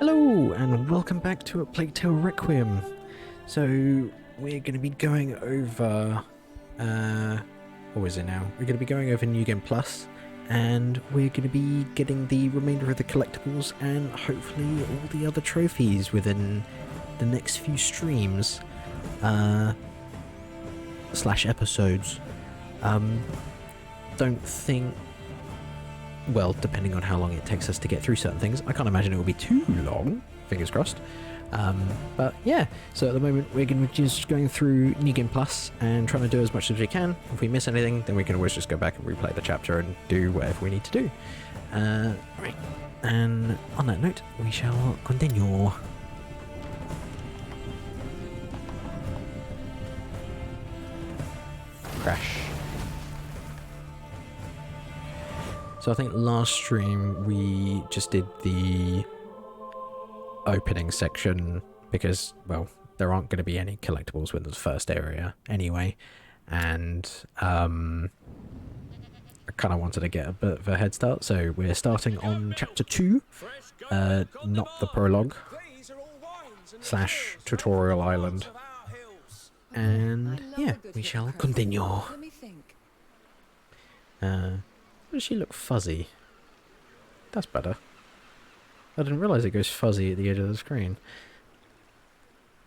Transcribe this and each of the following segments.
Hello and welcome back to A Plague Tale Requiem. So we're going to be going over, what is it now? We're going to be going over New Game Plus, and we're going to be getting the remainder of the collectibles and hopefully all the other trophies within the next few streams, slash episodes. Don't think, well, depending on how long it takes us to get through certain things, I can't imagine it will be too long, fingers crossed. But yeah, so at the moment we're going to be just going through New Game Plus and trying to do as much as we can. If we miss anything, then we can always just go back and replay the chapter and do whatever we need to do. Right, and on that note, we shall continue. Crash. So I think last stream we just did the opening section because, well, there aren't going to be any collectibles within the first area anyway, and I kind of wanted to get a bit of a head start, so we're starting on chapter 2, not the prologue slash tutorial island, and yeah, we shall continue. Does she look fuzzy? That's better. I didn't realise it goes fuzzy at the edge of the screen.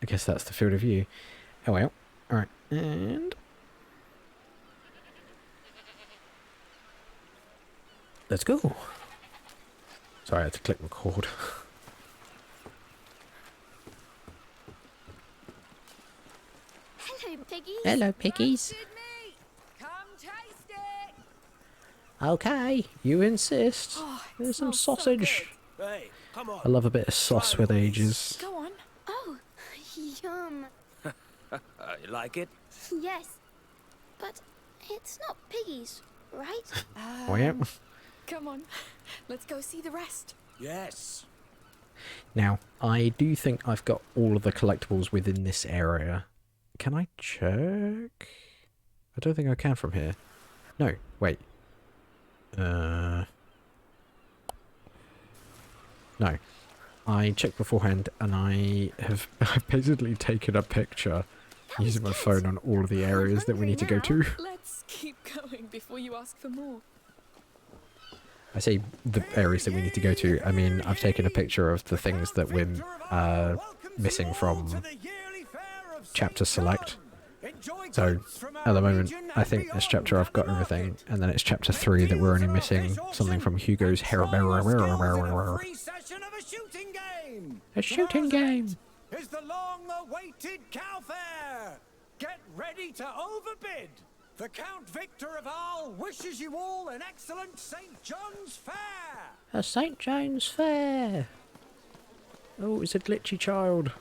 I guess that's the field of view. Oh well. Alright, and let's go. Sorry, I had to click record. Hello, piggies. Hello, piggies. Okay, you insist. Oh, There's some smells sausage. So hey, come on. I love a bit of sauce with ages. Go on. Oh, yum. You like it? Yes, but it's not piggies, right? Oh yeah. Come on, let's go see the rest. Yes. Now, I do think I've got all of the collectibles within this area. Can I check? I don't think I can from here. No, wait. No. I checked beforehand and I've basically taken a picture using my phone on all of the areas that we need to go to. Let's keep going before you ask for more. I say the areas that we need to go to, I mean I've taken a picture of the things that we're missing from chapter select. So at the moment I think this chapter I've got everything, and then it's chapter 3 that we're only missing something from Hugo's hair. A shooting game! Is the long-awaited cow fair. Get ready to overbid. The Count Victor of Arles wishes you all an excellent St. John's Fair. A St. John's Fair! Oh, it's a glitchy child.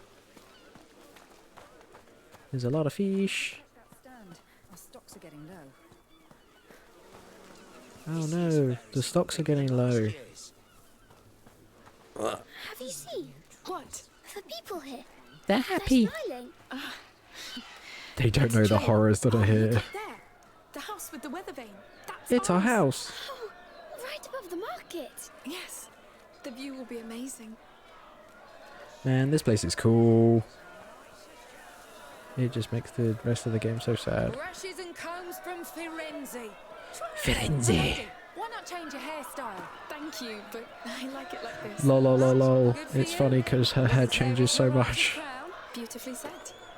There's a lot of fish. Our stocks are getting low. Oh no, the stocks are getting low. Have you seen What? the people here? They're They're happy. smiling. They don't know the horrors that are here. There, the house with the weather vane. That's It's our ours. house. Oh, right above the market. Yes, the view will be amazing. Man, this place is cool. It just makes the rest of the game so sad. Brushes and combs from Firenze. Firenze. Why not change your hairstyle? Thank you, but I like it like this. Lol lol lol lol. It's funny because her hair changes so much. Beautifully said.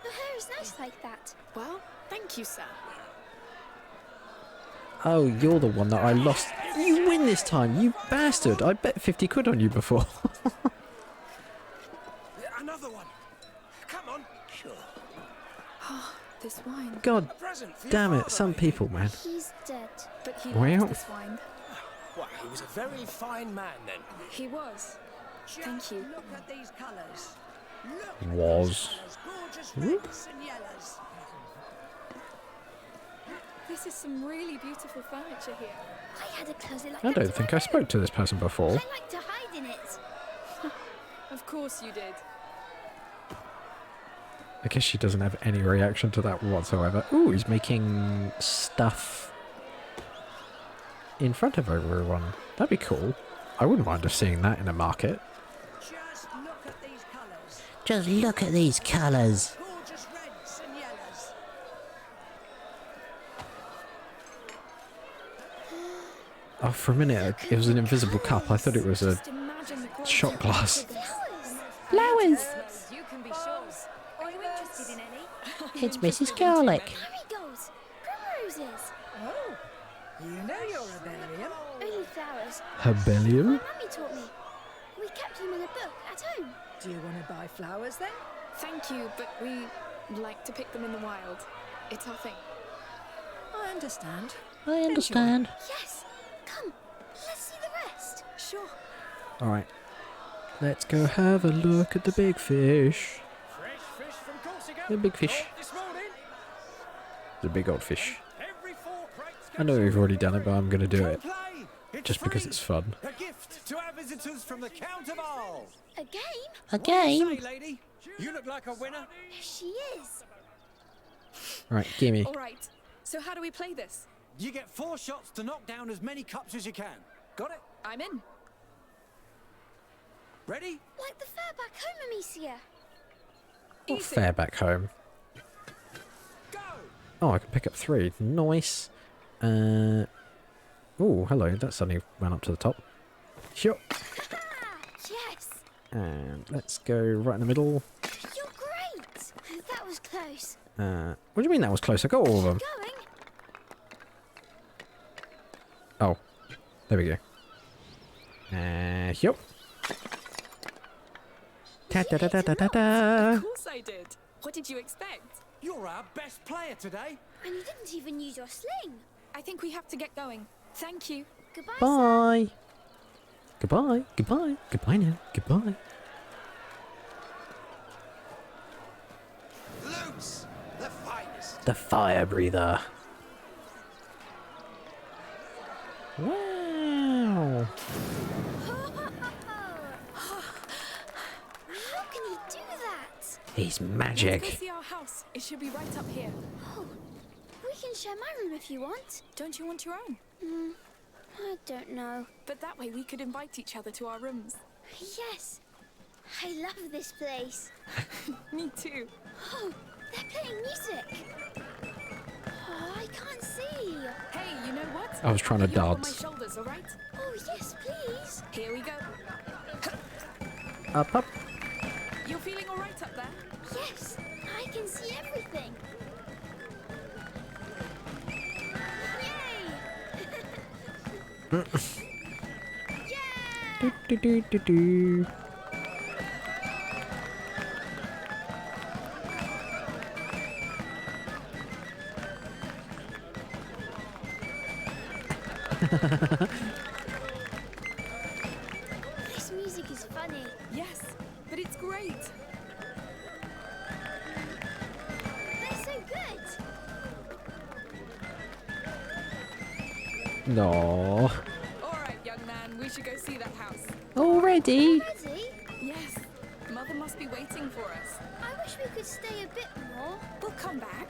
Your hair is nice like that. Well, thank you, sir. Oh, you're the one that I lost. You win this time, you bastard. I bet 50 quid on you before. Another one. Come on. Sure. This wine. God A present for your damn it, father, some maybe. people, man. He's dead. But he Well. loved this wine. Well, he was a very fine man then. He was. Thank you. Look at these colours. Was. Gorgeous reds and yellows. This is some really beautiful furniture here. I had a closet like I that. don't think I spoke to this person before. I like to hide in it. Of course you did. I guess she doesn't have any reaction to that whatsoever. Ooh, he's making stuff in front of everyone. That'd be cool. I wouldn't mind just seeing that in a market. Just look Just look at these colours. Gorgeous reds and yellows. Oh, for a minute, it was an invisible cup. I thought it was a Just imagine the quality shot of glass. this. Flowers. You can be sure. Are you interested in any? It's Mrs. Garlic. Marigolds, primroses. Oh, you know you're a Bellium. Only flowers. Herbalium? My mummy taught me. We kept them in a book at home. Do you want to buy flowers then? Thank you, but we like to pick them in the wild. It's our thing. I understand. I understand. Yes. Come, let's see the rest. Sure. Alright. Let's go have a look at the big fish. Fresh fish from Corsica. The big fish. Caught this morning. The big old fish. Every 4 crates I know we've already done it, but I'm going to do Come it. play. It's Just because free. it's fun. A gift to our visitors from the Count of Arles. A game? A What do you game? say, lady? You look like a winner. She is. Right, gimme. All right. So how do we play this? You get 4 shots to knock down as many cups as you can. Got it? I'm in. Ready? Like the fair back home, Amicia. What Easy. fair back home? Go! Oh, I can pick up 3. Nice. Oh, hello. That suddenly went up to the top. Sure. Yes. And let's go right in the middle. You're great. That was close. What do you mean that was close? I got all of them. Going. Oh, there we go. Yup. Ta-da-da-da-da-da. Of course I did. What did you expect? You're our best player today. And you didn't even use your sling. I think we have to get going. Thank you. Goodbye, sir. Bye. Goodbye. Goodbye. Goodbye now. Goodbye. Loose! The finest! The fire breather. Wow. How can he do that? He's Let's go magic. see our house. It should be right up here. Oh, we can share my room if you want. Don't you want your own? I don't know. But that way we could invite each other to our rooms. Yes. I love this place. Me too. Oh, they're playing music. Oh, I can't see. Hey, you know what? I was trying to I'll put you up on my dance. shoulders, all right? Oh, yes, please. Here we go. Up, up. You're feeling all right up there? Yes, I can see everything. Yay! Yeah! Do, do, do, do, do. This music is funny. Yes, but it's great. They're so good. No. All right, young man, we should go see that house. Already? Ready? Yes, Mother must be waiting for us. I wish we could stay a bit more. We'll come back.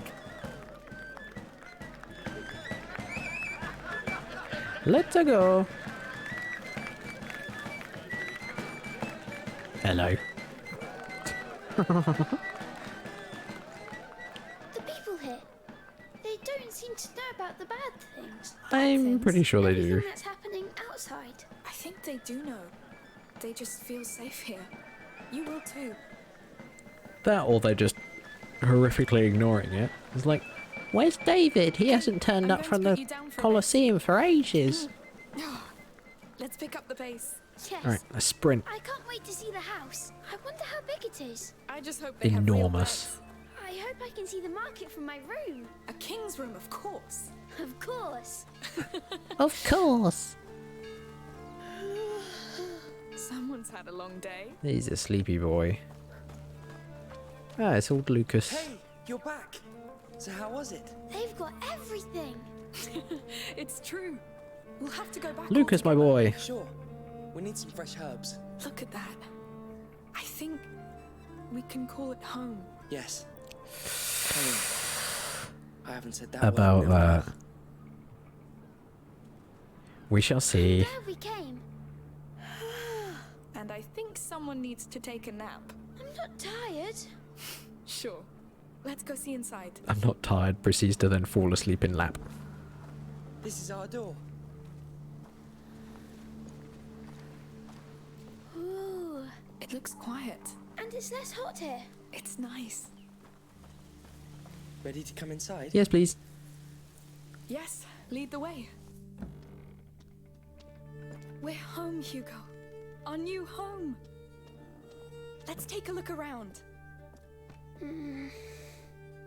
Let's go. Hello. The people here, they don't seem to know about the bad things. I'm pretty sure they Everything do. that's happening outside. I think they do know. They just feel safe here. You will too. That or they're just horrifically ignoring it. It's like, Where's David? He hasn't turned I'm up going from to put the you down for a bit. Colosseum for ages. Let's pick up the pace. Yes. alright, a sprint. I can't wait to see the house. I wonder how big it is. I just hope they have real Enormous. beds. I hope I can see the market from my room. A king's room, of course. Of course. Of course. Someone's had a long day. He's a sleepy boy. Ah, it's old Lucas. Hey, you're back! So how was it? They've got everything. It's true. We'll have to go back. Lucas, my altogether. boy. Sure. We need some fresh herbs. Look at that. I think we can call it home. Yes. Home. I haven't said that word About in a while. that. We shall see. There we came. And I think someone needs to take a nap. I'm not tired. Sure. Let's go see inside. I'm not tired, proceeds to then fall asleep in lap. This is our door. Ooh, It looks quiet. and it's less hot here. It's nice. Ready to come inside? Yes, please. Yes, lead the way. We're home, Hugo. Our new home. Let's take a look around.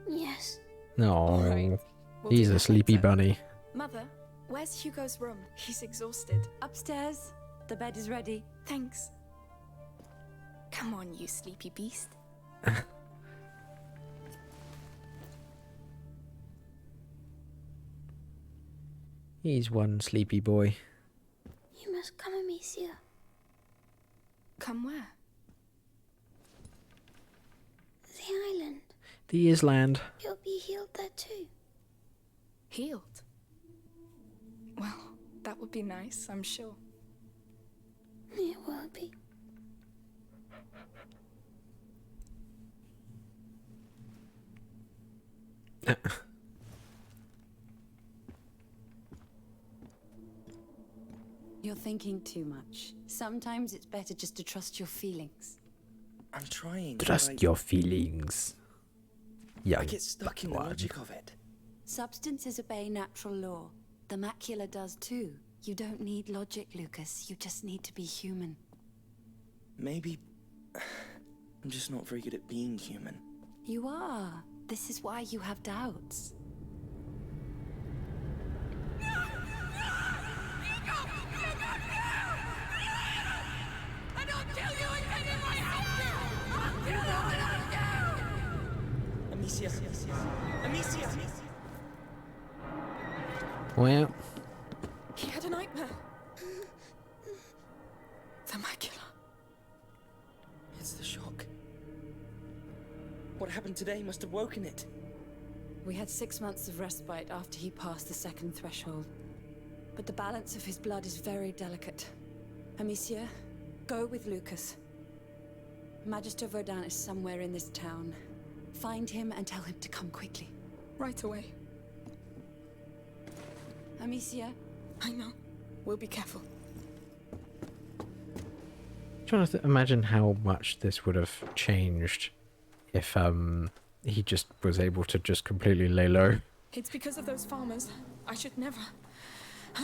Yes. No, right. We'll he's do a that sleepy later. bunny. Mother, where's Hugo's room? He's exhausted. Upstairs. The bed is ready. Thanks. Come on, you sleepy beast. He's one sleepy boy. You must come, Amicia. Come where? The island. The Island. You'll be healed there too. Healed. Well, that would be nice, I'm sure. It will be. You're thinking too much. Sometimes it's better just to trust your feelings. I'm trying. Trust but your feelings. I get stuck in the buttwad. logic of it. Substances obey natural law. The macula does too. You don't need logic, Lucas. You just need to be human. Maybe I'm just not very good at being human. You are. This is why you have doubts. Amicia! Amicia! Well, He had a nightmare. The macula. It's the shock. What happened today must have woken it. We had 6 months of respite after he passed the second threshold. But the balance of his blood is very delicate. Amicia, go with Lucas. Magister Vaudin is somewhere in this town. Find him and tell him to come quickly. Right away. Amicia, I know. We'll be careful. trying to imagine how much this would have changed if he just was able to just completely lay low. It's because of those farmers. I should never.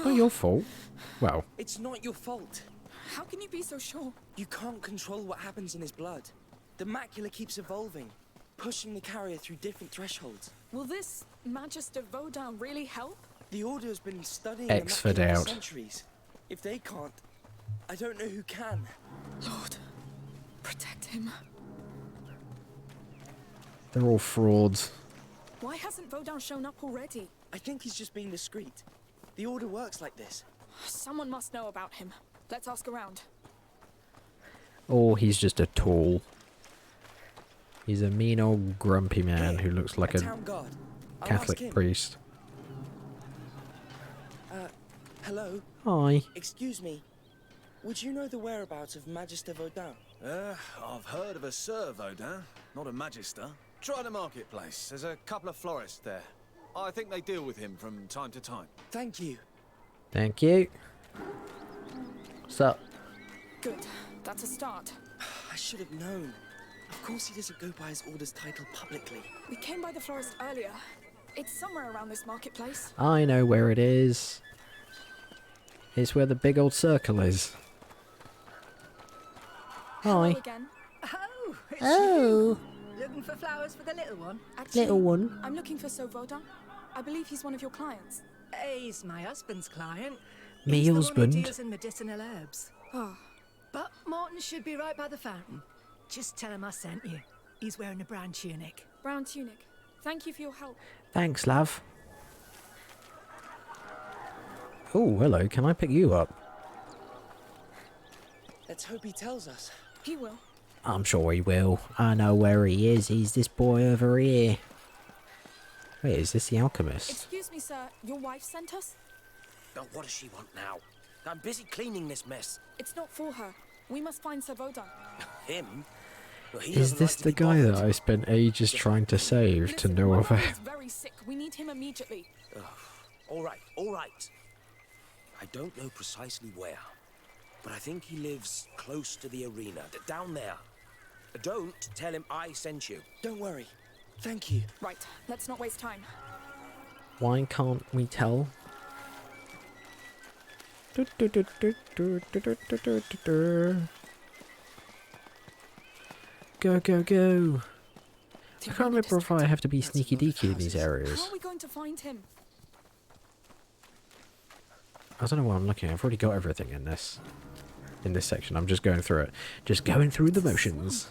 Not your fault. Well, It's not your fault. How can you be so sure? You can't control what happens in his blood. The macula keeps evolving, pushing the carrier through different thresholds. Will this Magister Vaudin really help? The Order has been studying X the for macula doubt. for centuries. If they can't, I don't know who can. Lord, protect him. they're all frauds. Why hasn't Vaudin shown up already? I think he's just being discreet. The Order works like this. Someone must know about him. Let's ask around. Or he's just a tool. He's a mean old grumpy man who looks like a town guard. I'll ask Catholic him. priest. Hello? Hi. Excuse me. Would you know the whereabouts of Magister Vaudin? I've heard of a Sir Vaudin, not a Magister. Try the marketplace. There's a couple of florists there. I think they deal with him from time to time. Thank you. Thank you. What's up? Good. That's a start. I should have known. Of course he doesn't go by his Order's title publicly. We came by the florist earlier. It's somewhere around this marketplace. I know where it is. It's where the big old circle is. Hello Hi. again. Oh, it's Oh, you. Looking for flowers for the little one? Actually, little one. I'm looking for Sir Vaudin. I believe he's one of your clients. He's my husband's client. Me He's the one husband? who deals in medicinal herbs. Oh, But Morton should be right by the fountain. Just tell him I sent you. He's wearing a brown tunic. brown tunic. Thank you for your help. Thanks, love. Oh, hello. Can I pick you up? Let's hope he tells us. He will. I'm sure he will. I know where he is. He's this boy over here. Wait, is this the alchemist? Excuse me, sir. Your wife sent us? Oh, what does she want now? I'm busy cleaning this mess. It's not for her. We must find Sir Vaudin. Him? Look, he Is doesn't this like to the be guy that bothered. I spent ages trying to save to Listen, no my avail? brother is very sick. We need him immediately. All right, all right. I don't know precisely where, but I think he lives close to the arena, down there. Don't tell him I sent you. Don't worry. Thank you. Right, let's not waste time. Why can't we tell? Go, go, go. I can't remember if I have to be sneaky deaky in these How areas. are we going to find him? I don't know what I'm looking at. I've already got everything in this section. I'm just going through it. Just going through the motions.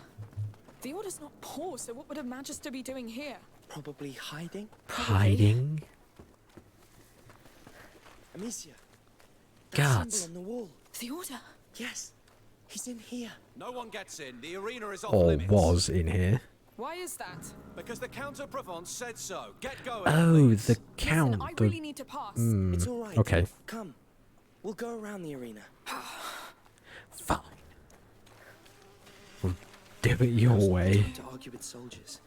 The order's not poor, so what would a Magister be doing here? Probably hiding. Hiding? Amicia. That Guards. symbol on the wall. The order? Yes. He's in here. No one gets in. The arena is off Or limits. was in here. Why is that? Because the Count of Provence said so. Get going, Oh, please. the count. Listen, I really need to pass. It's all right. Okay. Come. We'll go around the arena. Fine. We'll do it your Now's not the way. time to argue with soldiers.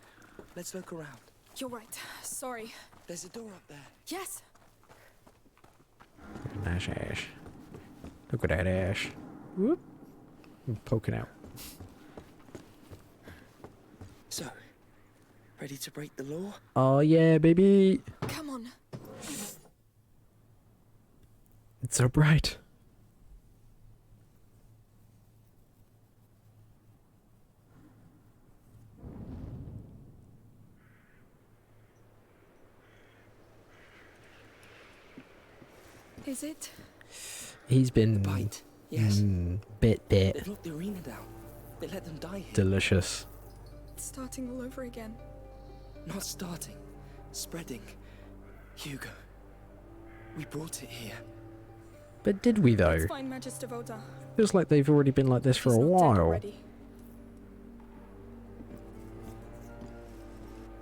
Let's look around. You're right. Sorry. There's a door up there. Yes. Nice ash. Look at that ash. Whoop. I'm poking out. So, ready to break the law? Oh yeah, baby. Come on. It's so bright. Is it? He's been Bite. Yes. bit They've locked the arena down. They let them die here. delicious. It's starting all over again. Not starting. Spreading. Hugo. We brought it here. But did we though? Let's find Magister Voda. Feels like they've already been like this for He's a not dead while. already.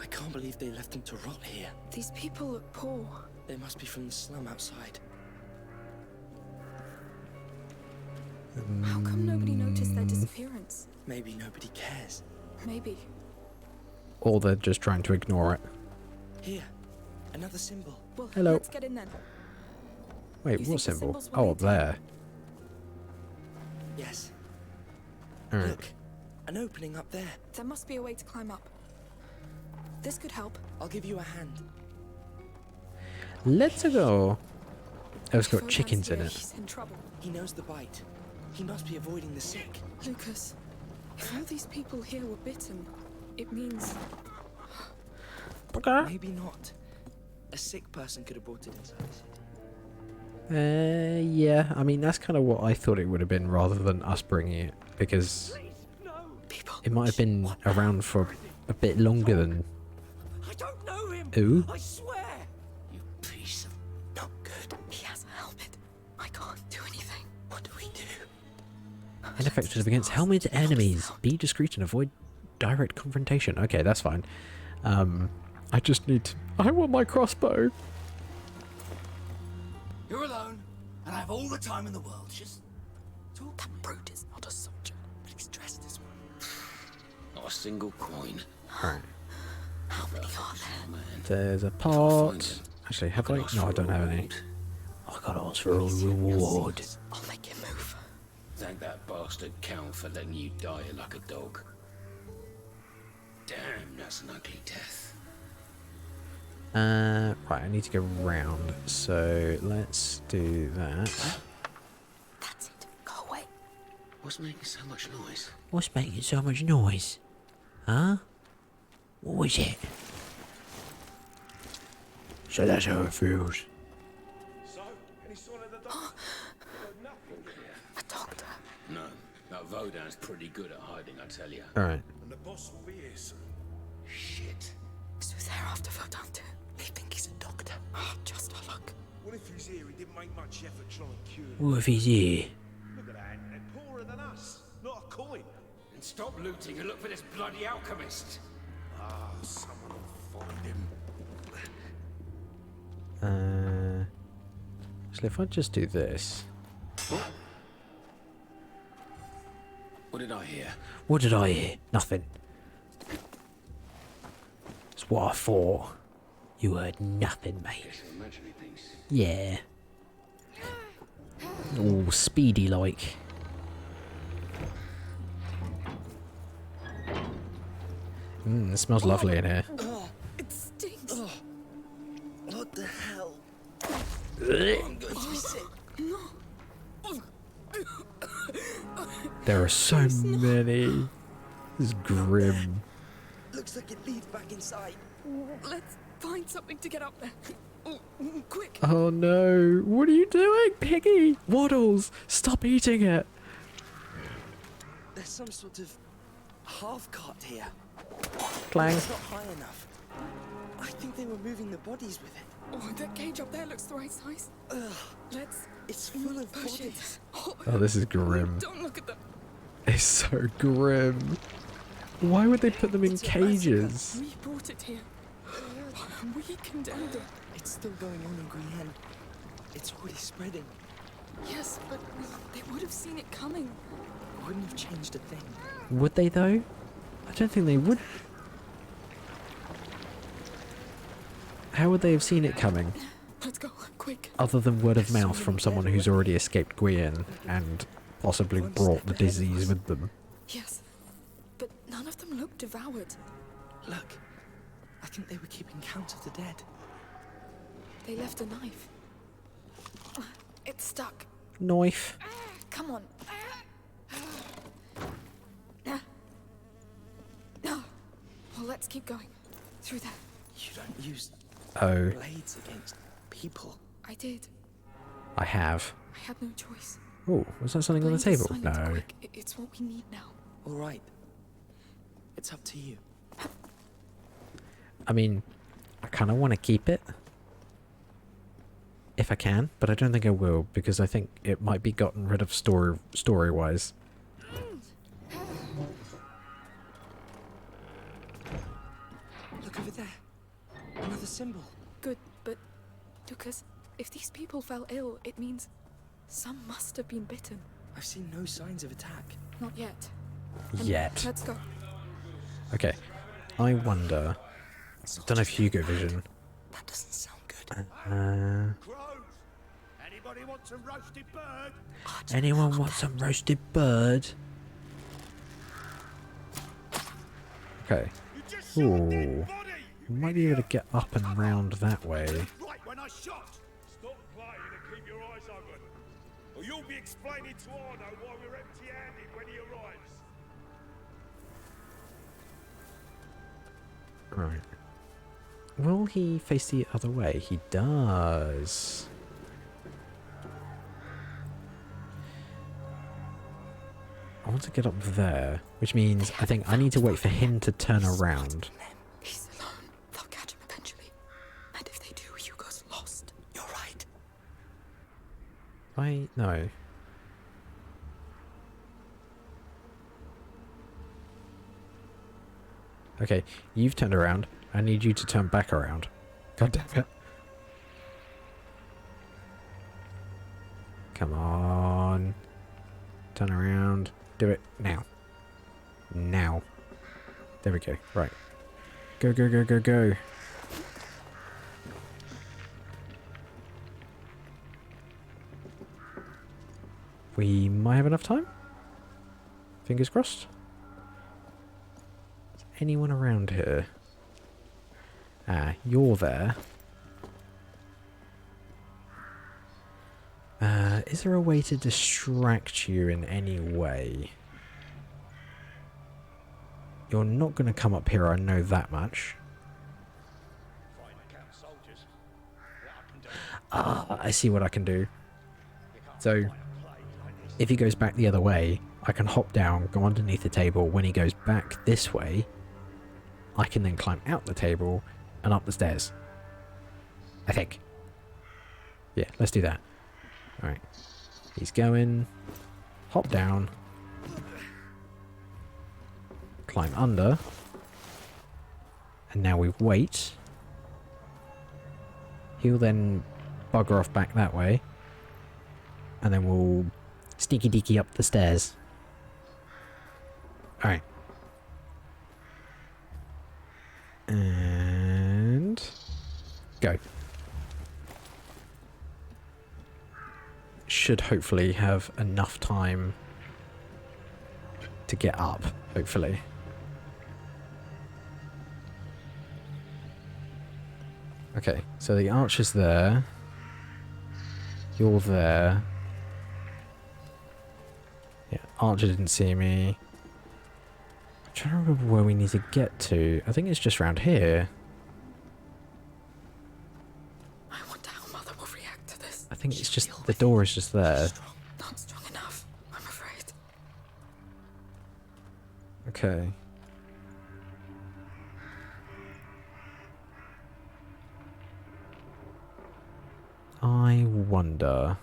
I can't believe they left them to rot here. These people look poor. They must be from the slum outside. How come nobody noticed their disappearance? Maybe nobody cares. Maybe. Or they're just trying to ignore it. Here. Another symbol. Well, Hello. let's get in then. Wait, You what think the symbol? symbols were Oh, made up there. Yes. Alright. Look. An opening up there. There must be a way to climb up. This could help. I'll give you a hand. Let's go. Oh, it's If got Vodan's chickens in here, it. He's in trouble. He knows the bite. He must be avoiding the sick. Lucas, if all these people here were bitten, it means... Okay. Maybe not. A sick person could have brought it inside the city. Yeah. I mean, that's kind of what I thought it would have been rather than us bringing it. Because People. it might have been around for a bit longer than... I don't know him. Ooh. I swear. You piece of not good. He has a helmet. I can't do anything. What do we do? Ineffective against helmeted enemies. Be discreet and avoid direct confrontation. Okay, that's fine. I just need to... I want my crossbow. You're alone, and I have all the time in the world. Just talk. That brute is not a soldier. He's dressed as one. Not a single coin. Alright. How many are there? Man. There's a pot. Actually, have I? No, I don't have any. I got asked for a reward. I'll make him move. Thank that bastard Count for letting you die like a dog. Damn, that's an ugly death. Right, I need to go round. So let's do that. That's it. Go away. What's making so much noise? What's making so much noise? Huh? What was it? So that's how it feels. A doctor. No, that Vodan's pretty good at hiding, I tell you. Alright. And the boss will be here soon. Shit. So they're after Vodan too. They think he's a doctor. Oh, just a look. What if he's here? He didn't make much effort trying to cure him. What if he's here? Look at that. They're poorer than us. Not a coin. And stop looting and look for this bloody alchemist. Ah, someone will find him. Actually, if I just do this. What did I hear? What did I hear? Nothing. That's what I thought. You heard nothing, mate. Yeah. All speedy like. It smells lovely in here. It stinks. What the hell? I'm going to be sick. There are so many. This is grim. Looks like it leads back inside. Let's find something to get up there. Quick! Oh no. What are you doing, Piggy? Waddles, stop eating it. There's some sort of half-cart here. Clang. It's not high enough. I think they were moving the bodies with it. Oh, that cage up there looks the right size. Let's... It's full of push bodies. it. Oh, this is grim. Don't look at them. It's so grim. Why would they put them in cages? We brought it here. We condemned it. It's still going on in Green. It's already spreading. Yes, but they would have seen it coming. Wouldn't have changed a thing. Would they though? I don't think they would. How would they have seen it coming? Let's go, quick. Other than word of mouth from someone who's already escaped Guyenne and possibly brought the disease with them. Yes, but none of them looked devoured. Look, I think they were keeping count of the dead. They left a knife. It's stuck. Knife. Come on. Well, let's keep going. Through there. You don't use Oh, blades against people. I did. I have. I had no choice. Oh, was that something on the Blades are table? silent, No. quick. It's what we need now. All right. It's up to you. I mean, I kind of want to keep it. If I can, but I don't think I will, because I think it might be gotten rid of story-wise. Look over there. Another symbol. Good, but Lucas, if these people fell ill, it means some must have been bitten. I've seen no signs of attack. Not yet. Yet. Let's go. Okay. I wonder. Don't have Hugo vision. That doesn't sound good. Anybody want some roasted bird? Anyone want some roasted bird? Okay. Ooh. Might be able to get up and round that way. Right when I shot. Stop playing and keep your eyes open, or you'll be explaining to Arno why we're empty-handed when he arrives. Right. Will he face the other way? He does. I want to get up there, which means I think I need to wait for him to turn around. He's alone. They'll catch him eventually. And if they do, Hugo's lost. You're right. No. Okay, you've turned around. I need you to turn back around. God damn it. Come on. Turn around. Do it now. Now. There we go. Right. Go, go, go, go, go. We might have enough time. Fingers crossed. Is anyone around here? Ah, you're there. Is there a way to distract you in any way? You're not going to come up here, I know that much. Ah, I see what I can do. So, if he goes back the other way, I can hop down, go underneath the table. When he goes back this way, I can then climb out the table and up the stairs. I think. Yeah, let's do that. Alright. He's going. Hop down. Climb under. And now we wait. He'll then bugger off back that way. And then we'll sneaky deaky up the stairs. Alright. And... go. Should hopefully have enough time to get up, hopefully. Okay, so the archer's there. You're there. Yeah, archer didn't see me. I'm trying to remember where we need to get to. I think it's just around here. I wonder how Mother will react to this. I think it's just, the door is just there. Not strong enough, I'm afraid. Okay. I wonder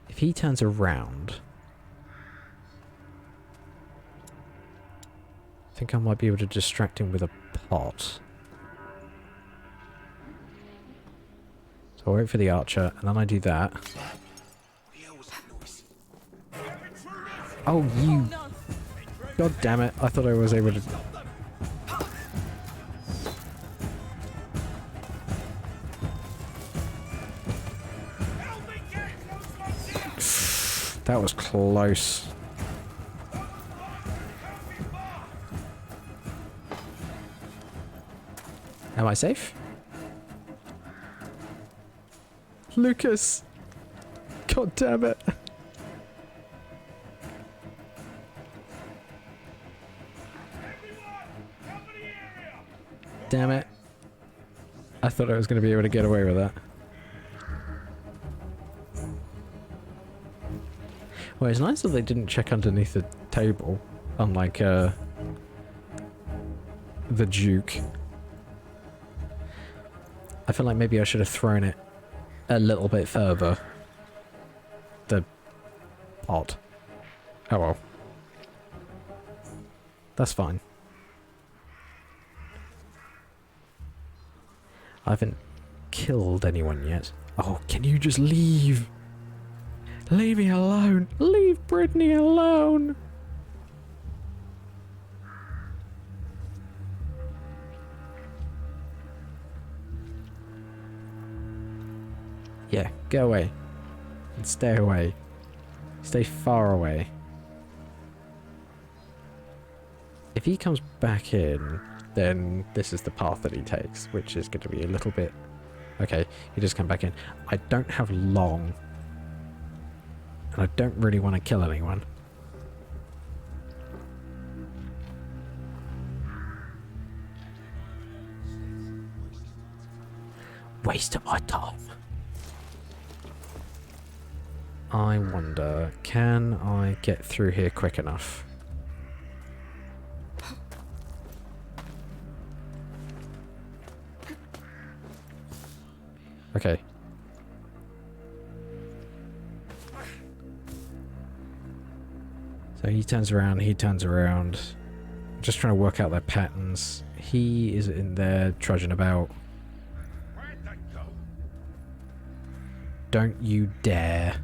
if he turns around. I think I might be able to distract him with a pot. So I'll wait for the archer, and then I do that. Oh, you... God damn it, I thought I was able to... That was close. Am I safe? Lucas! God damn it! Damn it. I thought I was going to be able to get away with that. Well, it's nice that they didn't check underneath the table, unlike the Duke. I feel like maybe I should have thrown it a little bit further. The pot. Oh well. That's fine. I haven't killed anyone yet. Oh, can you just leave? Leave me alone! Leave Brittany alone! Yeah, go away. And stay away. Stay far away. If he comes back in, then this is the path that he takes, which is going to be a little bit... Okay, he just come back in. I don't have long. And I don't really want to kill anyone. Waste of my time. I wonder, can I get through here quick enough? Okay. So he turns around, he turns around. I'm just trying to work out their patterns. He is in there trudging about. Where'd they go? Don't you dare.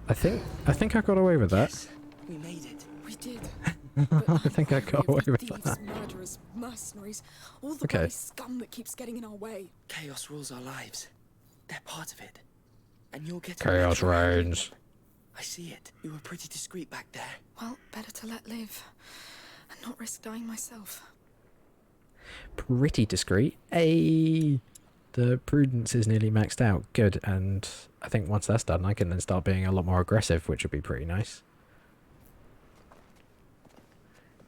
I think I got away with that. Yes, we made it. We did. I think I got away with thieves, that. murderers, mercenaries, all the Okay. bloody scum that keeps getting in our way. Chaos rules our lives. They're part of it. And you're getting... Chaos reigns. I see it. You were pretty discreet back there. Well, better to let live and not risk dying myself. Pretty discreet. Hey, the prudence is nearly maxed out. Good, and I think once that's done, I can then start being a lot more aggressive, which would be pretty nice.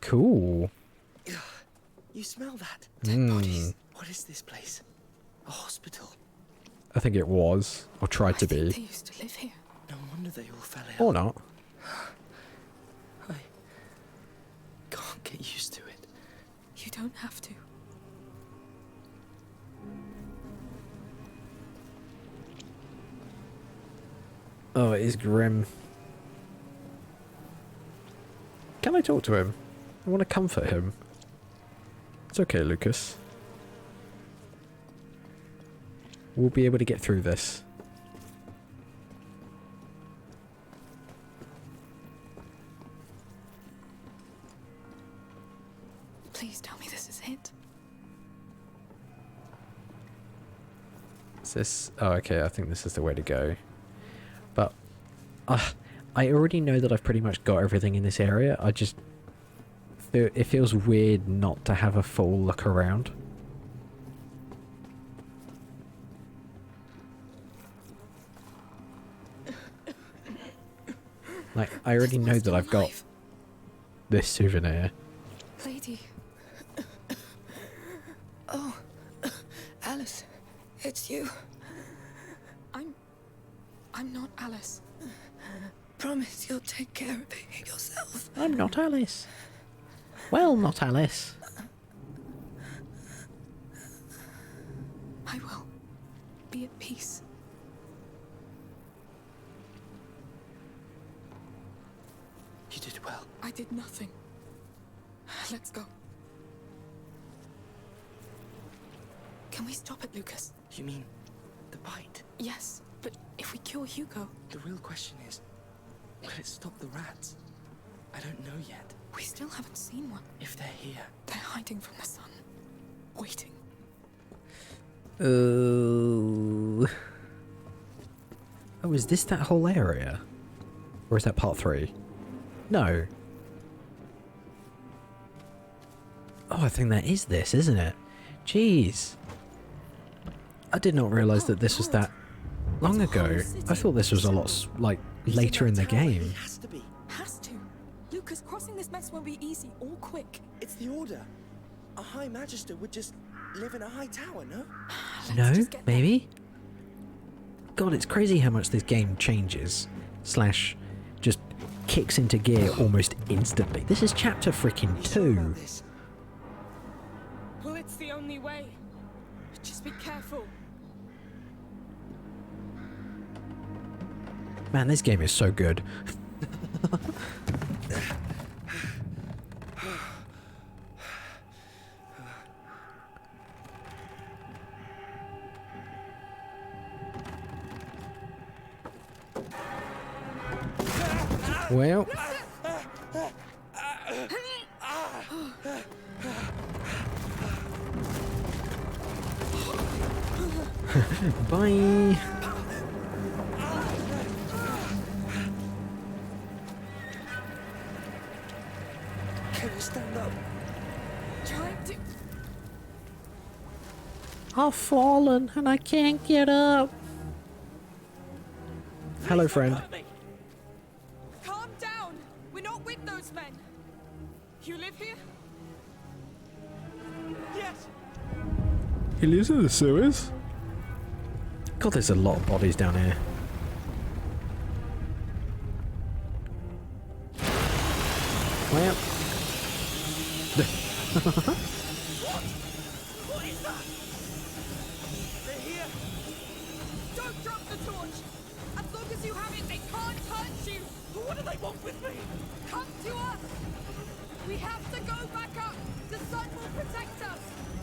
Cool. You smell that? Dead bodies. What is this place? A hospital? I think it was, or tried to They be. used to live here. No wonder they all fell ill. Or not. I can't get used to it. You don't have to. Oh, it is grim. Can I talk to him? I want to comfort him. It's okay, Lucas. We'll be able to get through this. Please tell me this is it. Is this... Oh, okay, I think this is the way to go. But... I already know that I've pretty much got everything in this area. I just... It feels weird not to have a full look around. Like, I already know that I've got this souvenir. Lady. Oh, Alice, it's you. I'm not Alice. Promise you'll take care of it yourself. I'm not Alice. Well, not Alice. I will be at peace. You did well. I did nothing. Let's go. Can we stop it, Lucas? You mean the bite? Yes, but if we cure Hugo... The real question is, will it stop the rats? I don't know yet. We still haven't seen one. If they're here... They're hiding from the sun. Waiting. Oh, is this that whole area? Or is that part 3? No. Oh, I think that is this, isn't it? Jeez. I did not realise that this was that long ago. I thought this was a lot, like, later in the game. It has to be. Has to. Lucas, crossing this mess won't be easy or quick. It's the order. A High Magister would just live in a high tower, no? No, maybe? God, it's crazy how much this game changes. Slash, just kicks into gear almost instantly. This is chapter freaking 2. Well, it's the only way. Just be careful. Man, this game is so good. Well. Bye. Can you stand up? Trying to... I've fallen and I can't get up. Hello, friend. Calm down. We're not with those men. You live here? Yes. He lives in the sewers? God, there's a lot of bodies down here. Well. What is that? They're here. Don't drop the torch. As long as you have it, they can't hurt you. What do they want with me? Come to us. We have to go back up. The sun will protect us.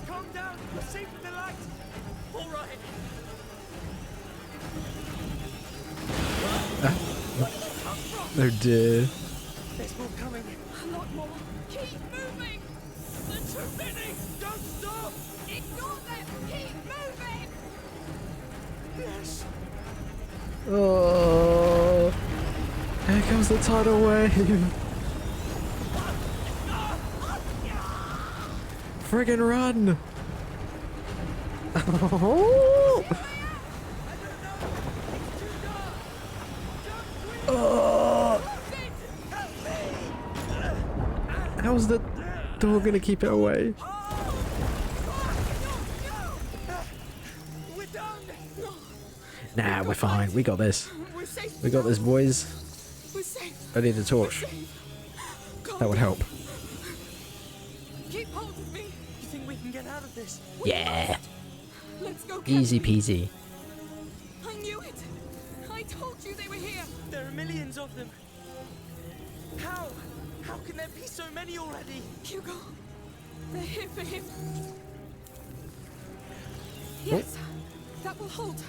Calm down. We're safe with the light. All right. Oh dear. There's more coming. A lot more. Keep moving. There's too many. Don't stop. Ignore them. Keep moving. Yes. Oh. Here comes the tidal wave. Friggin' run. Oh. How's the door gonna keep it away? We're done. Nah, we're fine. We got this. We're safe. We got this, boys. We're safe. I need a torch. That would help. Keep hold of me. You think we can get out of this? Yeah. Let's go. Easy Captain. peasy. I knew it. I told you they were here. There are millions of them. How? How can there be so many already? Hugo, they're here for him. Yes, That will hold.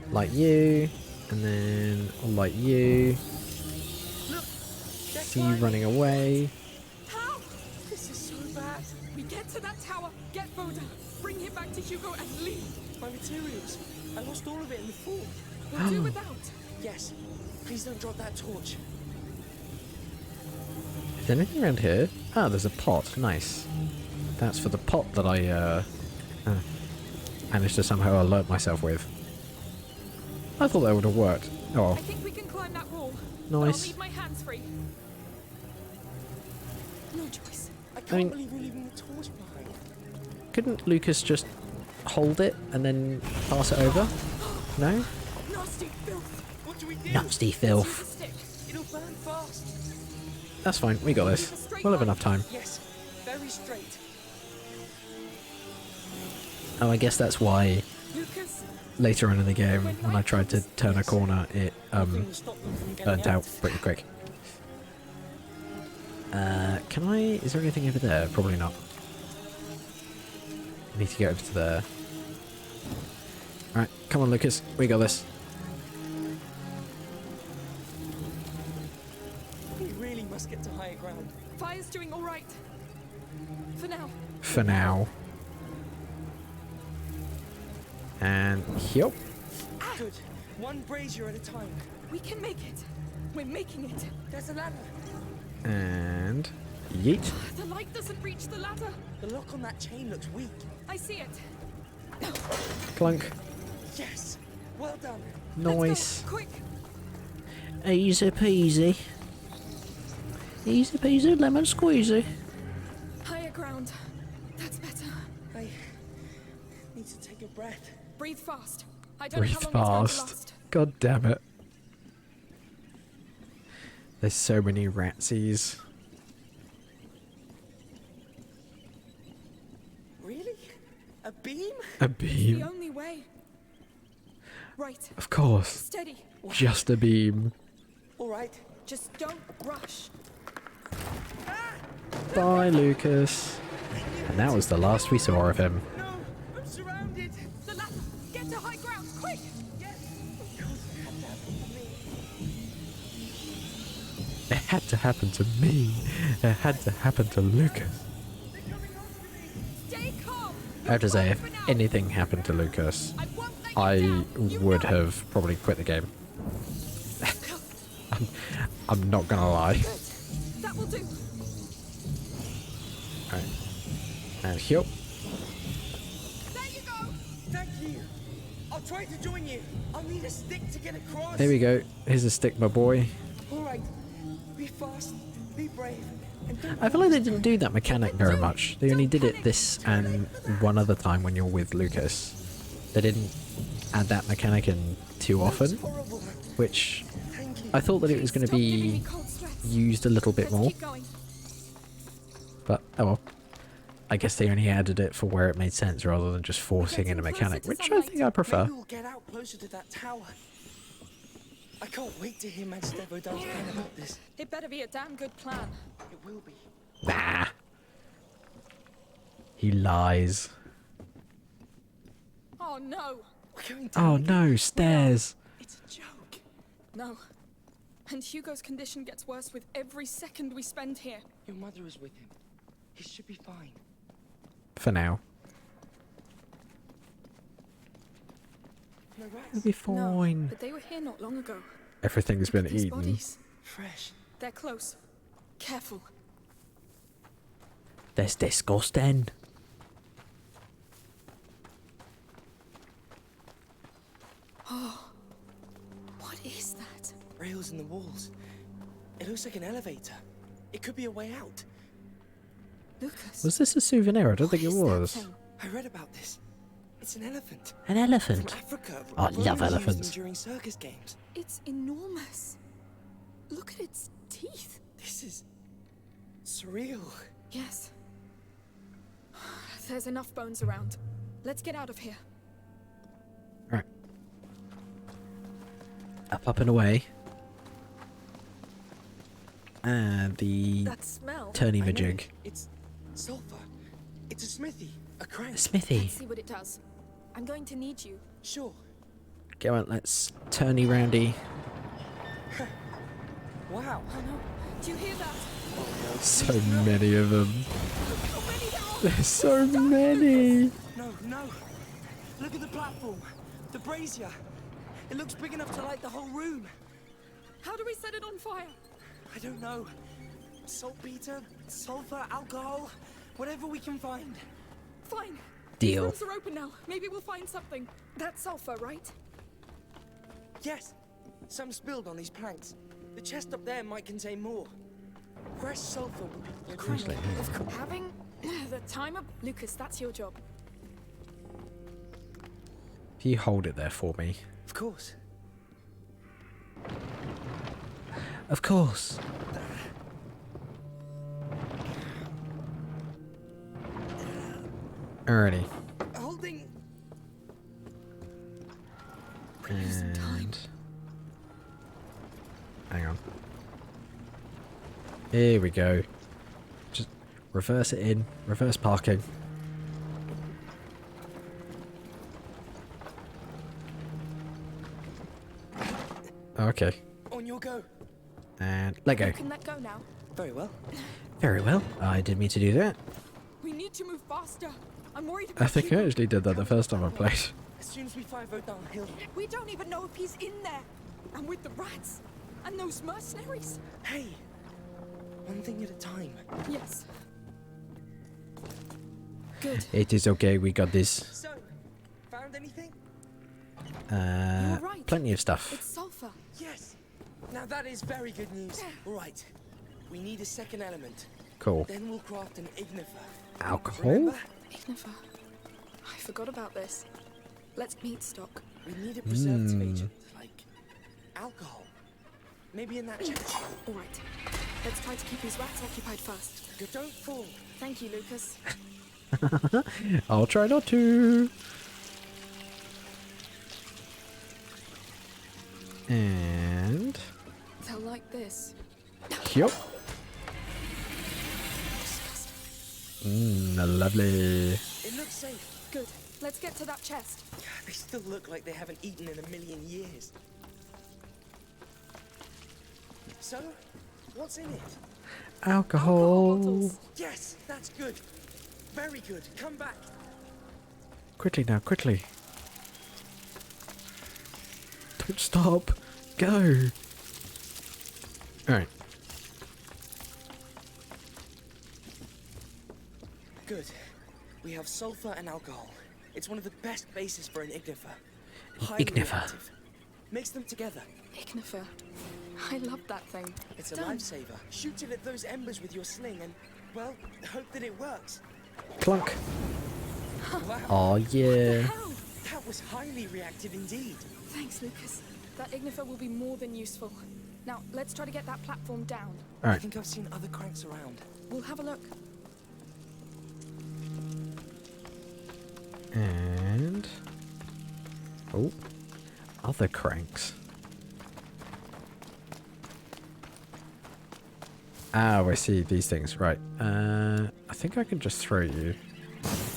Like you, and then like you. See you running away. How? This is so bad. We get to that tower, get VOD, bring him back to Hugo and leave. My materials. I lost all of it in the fall. We'll do without. Yes. Please don't drop that torch. Is there anything around here? Ah, there's a pot. Nice. That's for the pot that I managed to somehow alert myself with. I thought that would have worked. Oh, I think we can climb that wall. nice. I'll leave my hands free. No choice. I can't believe we're leaving the torch behind. Couldn't Lucas just hold it and then pass it over? No? Nasty filth. What do we do? Nasty filth. Stick. It'll burn fast. That's fine. We got this. We'll have enough time. Yes. Very straight. Oh, I guess that's why Lucas. later on in the game, when I tried to turn a corner, it Nothing will stop them from getting burnt out pretty quick. Can I... Is there anything over there? Probably not. I need to get over to there. Alright, come on Lucas. We got this. We really must get to higher ground. Fire's doing all right. For now. For now. And... Yup. Good. One brazier at a time. We can make it. We're making it. There's a ladder. And... Yeet. The light doesn't reach the ladder. The lock on that chain looks weak. I see it. Clunk. Yes. Well done. Nice. Quick. Easy peasy. Easy peasy lemon squeezy. Higher ground. That's better. I need to take a breath. Breathe fast. I don't know Breathe how long it's going to fast. last. God damn it. There's so many ratsies. Really? A beam? A The beam. only way. Right. Of course. Steady. Just a beam. All right. Just don't rush. Bye, Lucas. And that was the last we saw of him. No, I'm surrounded. The ladder. Get to high ground. Quick. Yes. Of course It had to happen to me. It had to happen to Lucas. Stay calm. I have to say, if anything happened to Lucas, I would have probably quit the game. I'm not gonna lie. That will do. Alright. And heal. There you go. Thank you. I'll try to join you. I'll need a stick to get across. There we go. Here's a stick, my boy. All right. Be fast. Be brave. And don't I feel like they didn't do that mechanic very much. They only did it this and one other time when you're with Lucas. They didn't add that mechanic in too often, horrible. which Thank you. I thought that it was going to Stop giving be me cold sweats. used a little bit Let's more. keep going. But, oh well. I guess they only added it for where it made sense rather than just forcing in a mechanic, which I think I prefer. Maybe we'll get out closer to that tower. I can't wait to hear Magister Vaudin's plan about this. It better be a damn good plan. It will be. Nah. He lies. Oh no. We're going down Oh again. no, stairs. It's a joke. No. And Hugo's condition gets worse with every second we spend here. Your mother is with him. He should be fine. For now. No rats. It'll be No, fine. but they were here not long ago. Everything's been Look at these eaten. bodies. Fresh. They're close. Careful. That's disgusting. Oh. What is that? Rails in the walls. It looks like an elevator. It could be a way out. Lucas. Was this a souvenir? I don't think it What is that was. thing? I read about this. It's an elephant. An From elephant. Africa. I love Romans used them elephants. during circus games. It's enormous. Look at its teeth. This is surreal. Yes. There's enough bones around. Let's get out of here. Right. Up and away. And the That smell. turny I know. majig. It's sulfur. It's a smithy. A crank. Smithy. Let's see what it does. I'm going to need you. Sure. Go on, let's turny roundy. Wow. Oh no. Do you hear that? So many of them. How many there are? There's so many. No, no. Look at the platform. The brazier. It looks big enough to light the whole room. How do we set it on fire? I don't know. Saltpeter, sulfur, alcohol, whatever we can find. Fine. Deal. These rooms are open now. Maybe we'll find something. That's sulfur, right? Yes. Some spilled on these planks. The chest up there might contain more. Fresh sulfur would be Seriously, crucial. Having the time of... Lucas, that's your job. If you hold it there for me. Of course. Of course. Alrighty. Holding. And hang on. Here we go. Just reverse it in. Reverse parking. Okay. On your go. And let go. You can let go now. Very well. Very well. I didn't mean to do that. We need to move faster. I'm worried about I think you. I actually did that the first time I played. As soon as we find Vote downhill. We don't even know if he's in there. And with the rats. And those mercenaries. Hey. One thing at a time. Yes. Good. It is okay. We got this. So, found anything? You're right. Plenty of stuff. It's sulfur. Yes. Now that is very good news. All right. We need a second element. Cool. Then we'll craft an ignifer. Alcohol? Remember? Ignifer. I forgot about this. Let's meat stock. We need a preservative agent, like alcohol. Maybe in that chest. All right. Let's try to keep these rats occupied first. Don't fall. Thank you, Lucas. I'll try not to. And They'll like this. yup. Disgusting. Lovely. It looks safe. Good. Let's get to that chest. They still look like they haven't eaten in a million years. So, what's in it? Alcohol. bottles. Yes, that's good. Very good. Come back. Quickly now, quickly. Don't stop. Go. Alright. Good. We have sulfur and alcohol. It's one of the best bases for an ignifer. Highly ignifer. reactive. Mix them together. Ignifer. I love that thing. It's a Done. lifesaver. Shoot it at those embers with your sling and, well, hope that it works. Clunk. Wow. Oh yeah. How? That was highly reactive indeed. Thanks, Lucas. That ignifer will be more than useful. Now, let's try to get that platform down. I Alright. think I've seen other cranks around. We'll have a look. And oh, other cranks. Oh, I see these things. Right. I think I can just throw you.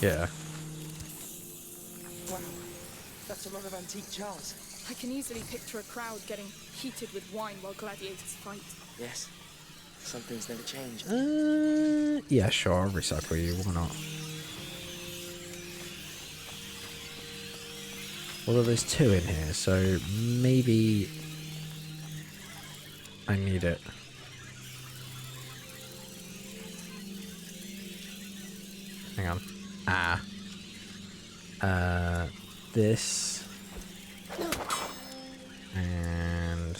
Yeah. Wow. That's a lot of antique jars. I can easily picture a crowd getting heated with wine while gladiators fight. Yes. Some things never change. Yeah, sure. I'll recycle you. Why not? Although there's two in here, so maybe I need it. Hang on. This and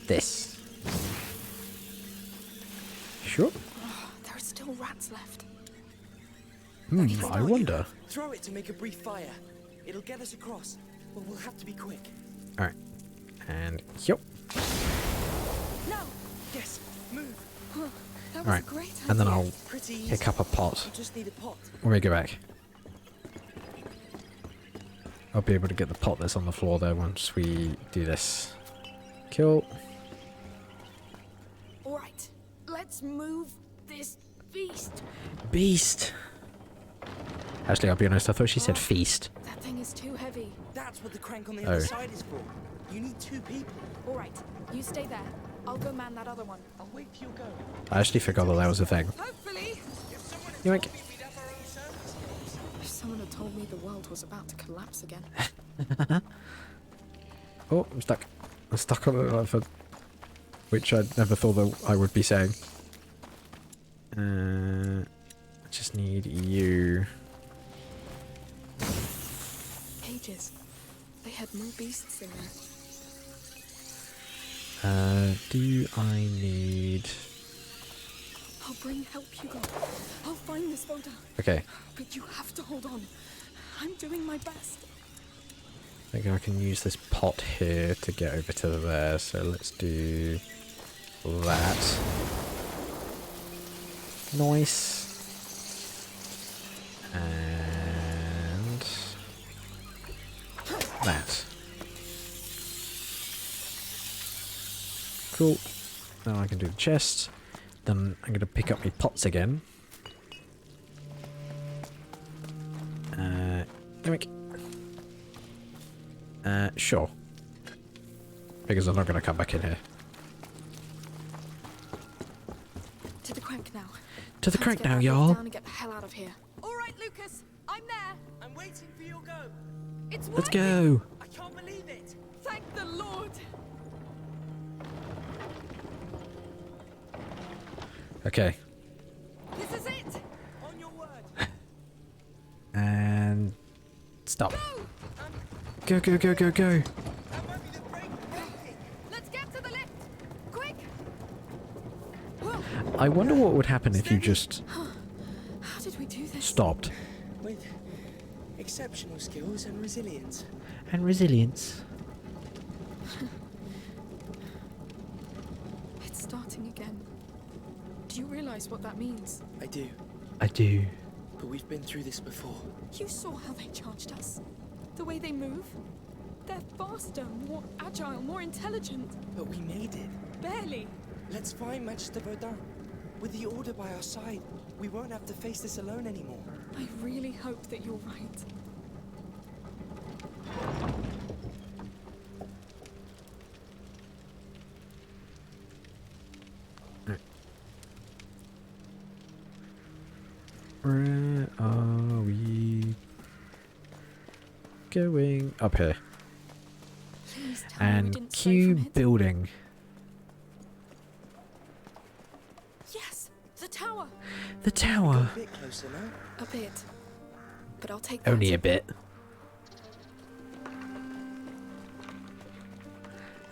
this. Sure. Oh, there are still rats left. I wonder. Throw it to make a brief fire. It'll get us across, but we'll have to be quick. Alright. And yup. No. Yes, move. That was Alright. a great idea. And then I'll Pretty easy. pick up a pot. You just need a pot. When we go back. I'll be able to get the pot that's on the floor there once we do this. Cool. All right. Let's move this beast. Beast. Actually, I'll be honest, I thought she said feast. That thing is too heavy. That's what the crank on the Oh. other side is for. You need 2 people. All right, you stay there. I'll go man that other one. I'll wait for your go. I actually forgot that was a thing. Hopefully. If someone had Yoink. told me we'd have our own service skills. If someone had told me the world was about to collapse again. Oh, I'm stuck. I'm stuck on the for which I never thought that I would be saying. I just need you. Cages. They had more beasts in there. Do I need... I'll bring help, Hugo. I'll find this VOD. Okay, But you have to hold on. I'm doing my best. I think I can use this pot here to get over to there, so let's do that. Nice. And that. Cool. Now I can do the chest. Then I'm going to pick up my pots again. Gimmick. Sure. Because I'm not going to come back in here. To the crank now. To the Time crank get now, that y'all. down and get the hell out of here. All right, Lucas. I'm there. I'm waiting for your go. It's Let's working. go. I can't believe it. Thank the Lord. Okay. This is it. On your word. And stop. Go, go, go, go, go. That might be the brake working. Let's get to the lift. Quick. I wonder what would happen if you just How did we do this? stopped. With exceptional skills and resilience. And resilience. It's starting again. Do you realize what that means? I do. I do. But we've been through this before. You saw how they charged us. The way they move. They're faster, more agile, more intelligent. But we made it. Barely. Let's find Magister Verdun. With the Order by our side, we won't have to face this alone anymore. I really hope that you're right. Where are we going? Up here. Please tell me we And didn't stray Q from it. building. Yes, the tower. The tower. A bit closer now. A bit. But I'll take that. Only a bit.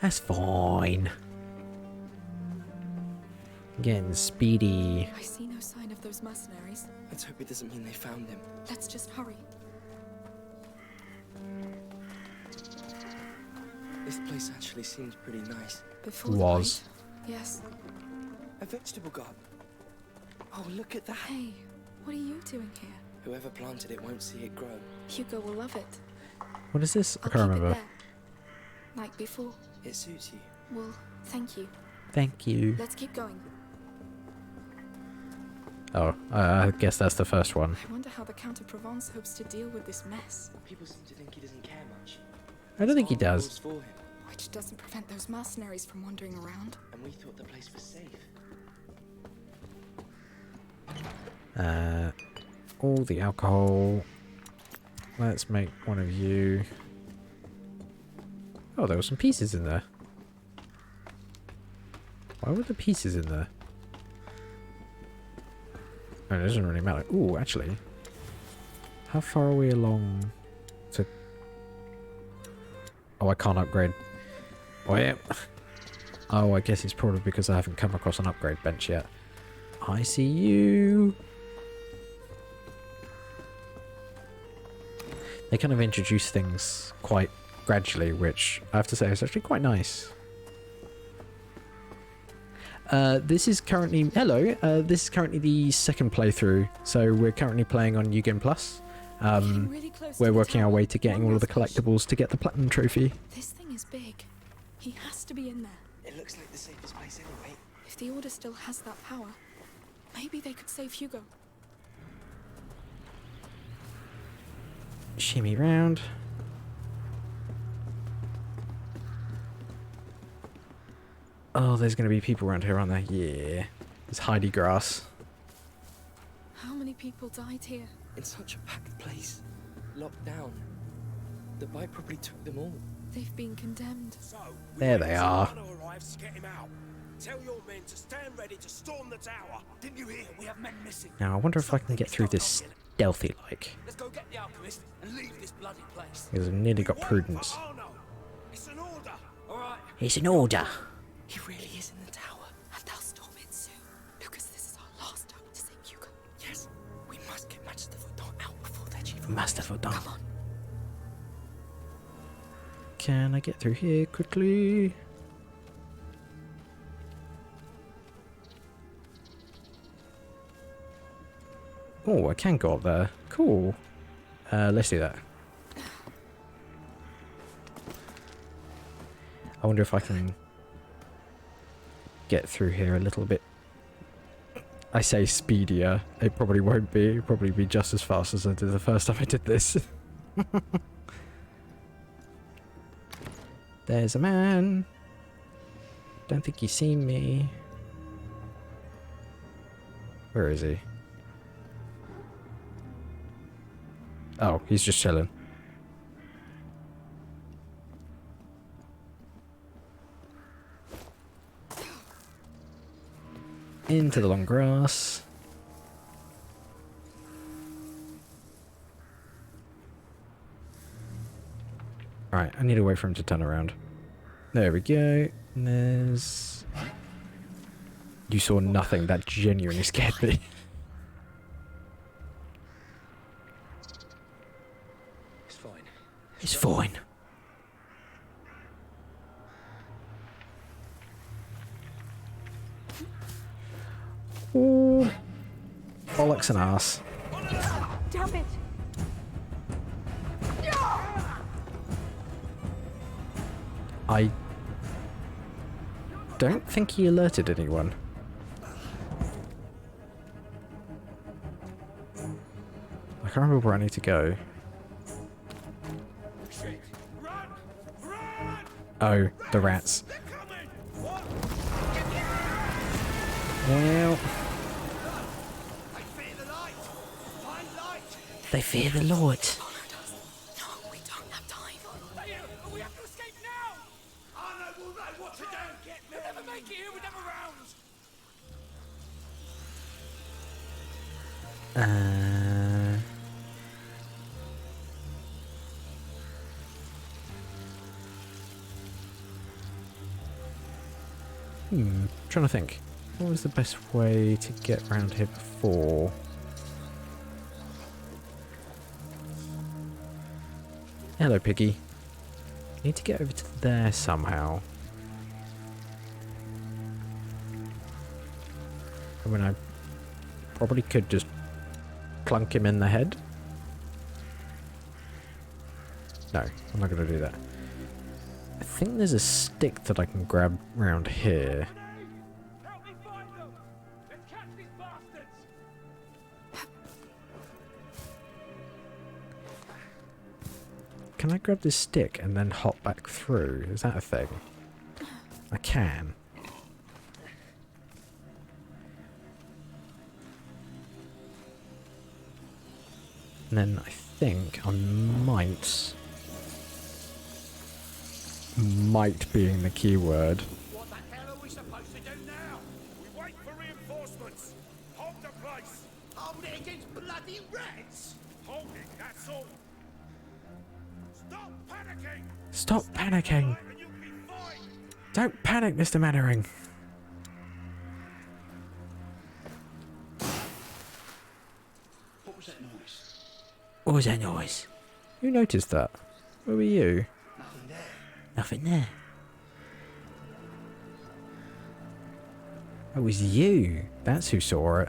That's fine. Getting speedy. I see no sign of those mercenaries. Let's hope it doesn't mean they found him. Let's just hurry. This place actually seems pretty nice. Before Was. the night. Yes. A vegetable garden. Oh, look at that. Hey, what are you doing here? Whoever planted it won't see it grow. Hugo will love it. What is this? I I'll can't keep remember. it there. Like before. It suits you. Well, thank you. Thank you. Let's keep going. Oh, I guess that's the first one. I wonder how the Count of Provence hopes to deal with this mess. People seem to think he doesn't care much. I don't think he It's all does. rules for him, Which doesn't prevent those mercenaries from wandering around. and we thought the place was safe. All the alcohol. Let's make one of you. Oh, there were some pieces in there. Why were the pieces in there? Oh, it doesn't really matter. Ooh, actually. How far are we along to... Oh, I can't upgrade. Oh, yeah. Oh, I guess it's probably because I haven't come across an upgrade bench yet. I see you. They kind of introduce things quite gradually, which I have to say is actually quite nice. This is currently... Hello. This is currently the second playthrough. So we're currently playing on New Game Plus. Really close We're to the working our tower. way to getting One all of the last push. collectibles to get the platinum trophy. This thing is big. He has to be in there. It looks like the safest place anyway. If the Order still has that power, maybe they could save Hugo. shimmy round. Oh, there's going to be people around here, aren't there? Yeah. There's Heidi grass. How many people died here? In such a packed place. Locked down. The bite probably took them all. They've been condemned. So, There they are. arrives to get him out. Tell your men to stand ready to storm the tower. Didn't you hear? We have men missing. Now, I wonder if I can get through this stealthy-like. Let's go get the alchemist and leave this bloody place. Because I've nearly got prudence. Oh no. It's an order. All right. It's an order. He really is in the tower. And they'll storm it soon. Lucas, this is our last time to save Hugo. Yes, we must get Master Foudon out before their chief. Master Foudon. Come on. Can I get through here quickly? Oh, I can go up there. Cool. Let's do that. I wonder if I can get through here a little bit. I say speedier. It probably won't be. It'll probably be just as fast as I did the first time I did this. There's a man. Don't think he's seen me. Where is he? Oh, he's just chilling. Into the long grass. Right, I need to wait for him to turn around. There we go. And there's... You saw nothing. That genuinely scared me. It's fine. It's fine. Ooh. Bollocks and ass. Damn it! I don't think he alerted anyone. I can't remember where I need to go. Oh, the rats. Well, they fear the Lord. No, we don't have time. We have to escape now. Arno will know what to do. We'll never make it here with them around. Trying to think. What was the best way to get around here before? Hello, Piggy. Need to get over to there somehow. I mean, I probably could just plunk him in the head. No, I'm not going to do that. I think there's a stick that I can grab around here. Help me find them. Let's catch these bastards. Can I grab this stick and then hop back through? Is that a thing? I can. And then I think I might being the key word. What the hell are we supposed to do now? We wait for reinforcements. Hold the place. Hold it against bloody rats. Hold it, that's all. Stop panicking. Stop panicking. And you'll be fine. Don't panic, Mr. Mannering. What was that noise? What was that noise? Who noticed that? Where were you? Nothing there. Nothing there. It was you. That's who saw it.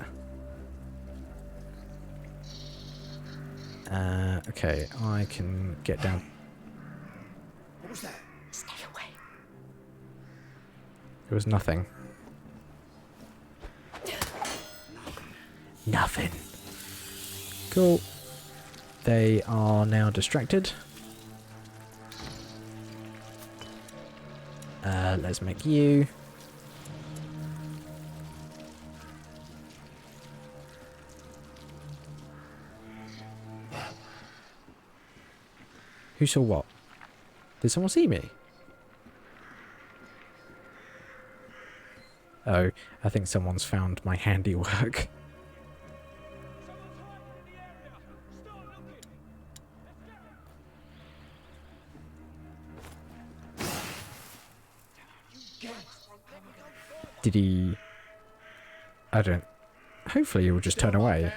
Okay, I can get down. What was that? Stay away. There was nothing. Nothing. Cool. They are now distracted. Let's make you. Who saw what? Did someone see me? Oh, I think someone's found my handiwork. Did he... I don't... Hopefully he will just turn away.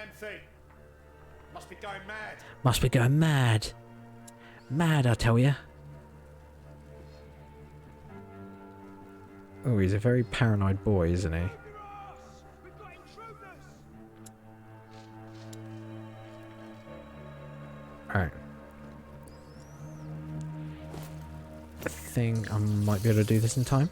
Must be going mad. Must be going mad. Mad, I tell you. Oh, he's a very paranoid boy, isn't he? Alright. I think I might be able to do this in time.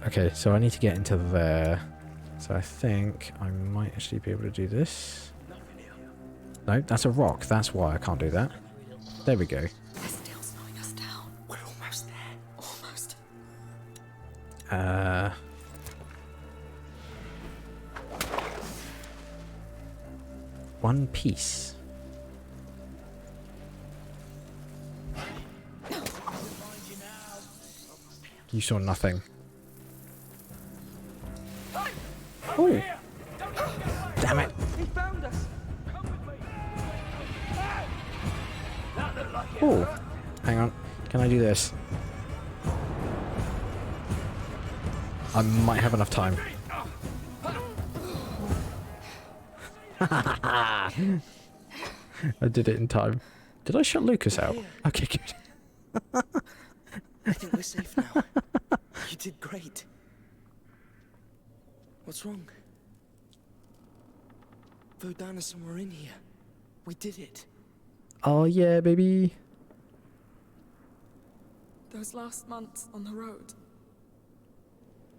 Okay, so I need to get into there. So I think I might actually be able to do this. No, that's a rock. That's why I can't do that. There we go. They're still slowing us down. We're almost there. Almost. One piece. You saw nothing. Oh! Damn it! He found us. Oh! Hang on. Can I do this? I might have enough time. I did it in time. Did I shut Lucas out? Okay, good. I think we're safe now. You did great. What's wrong? Vodana's somewhere in here. We did it. Oh yeah, baby. Those last months on the road.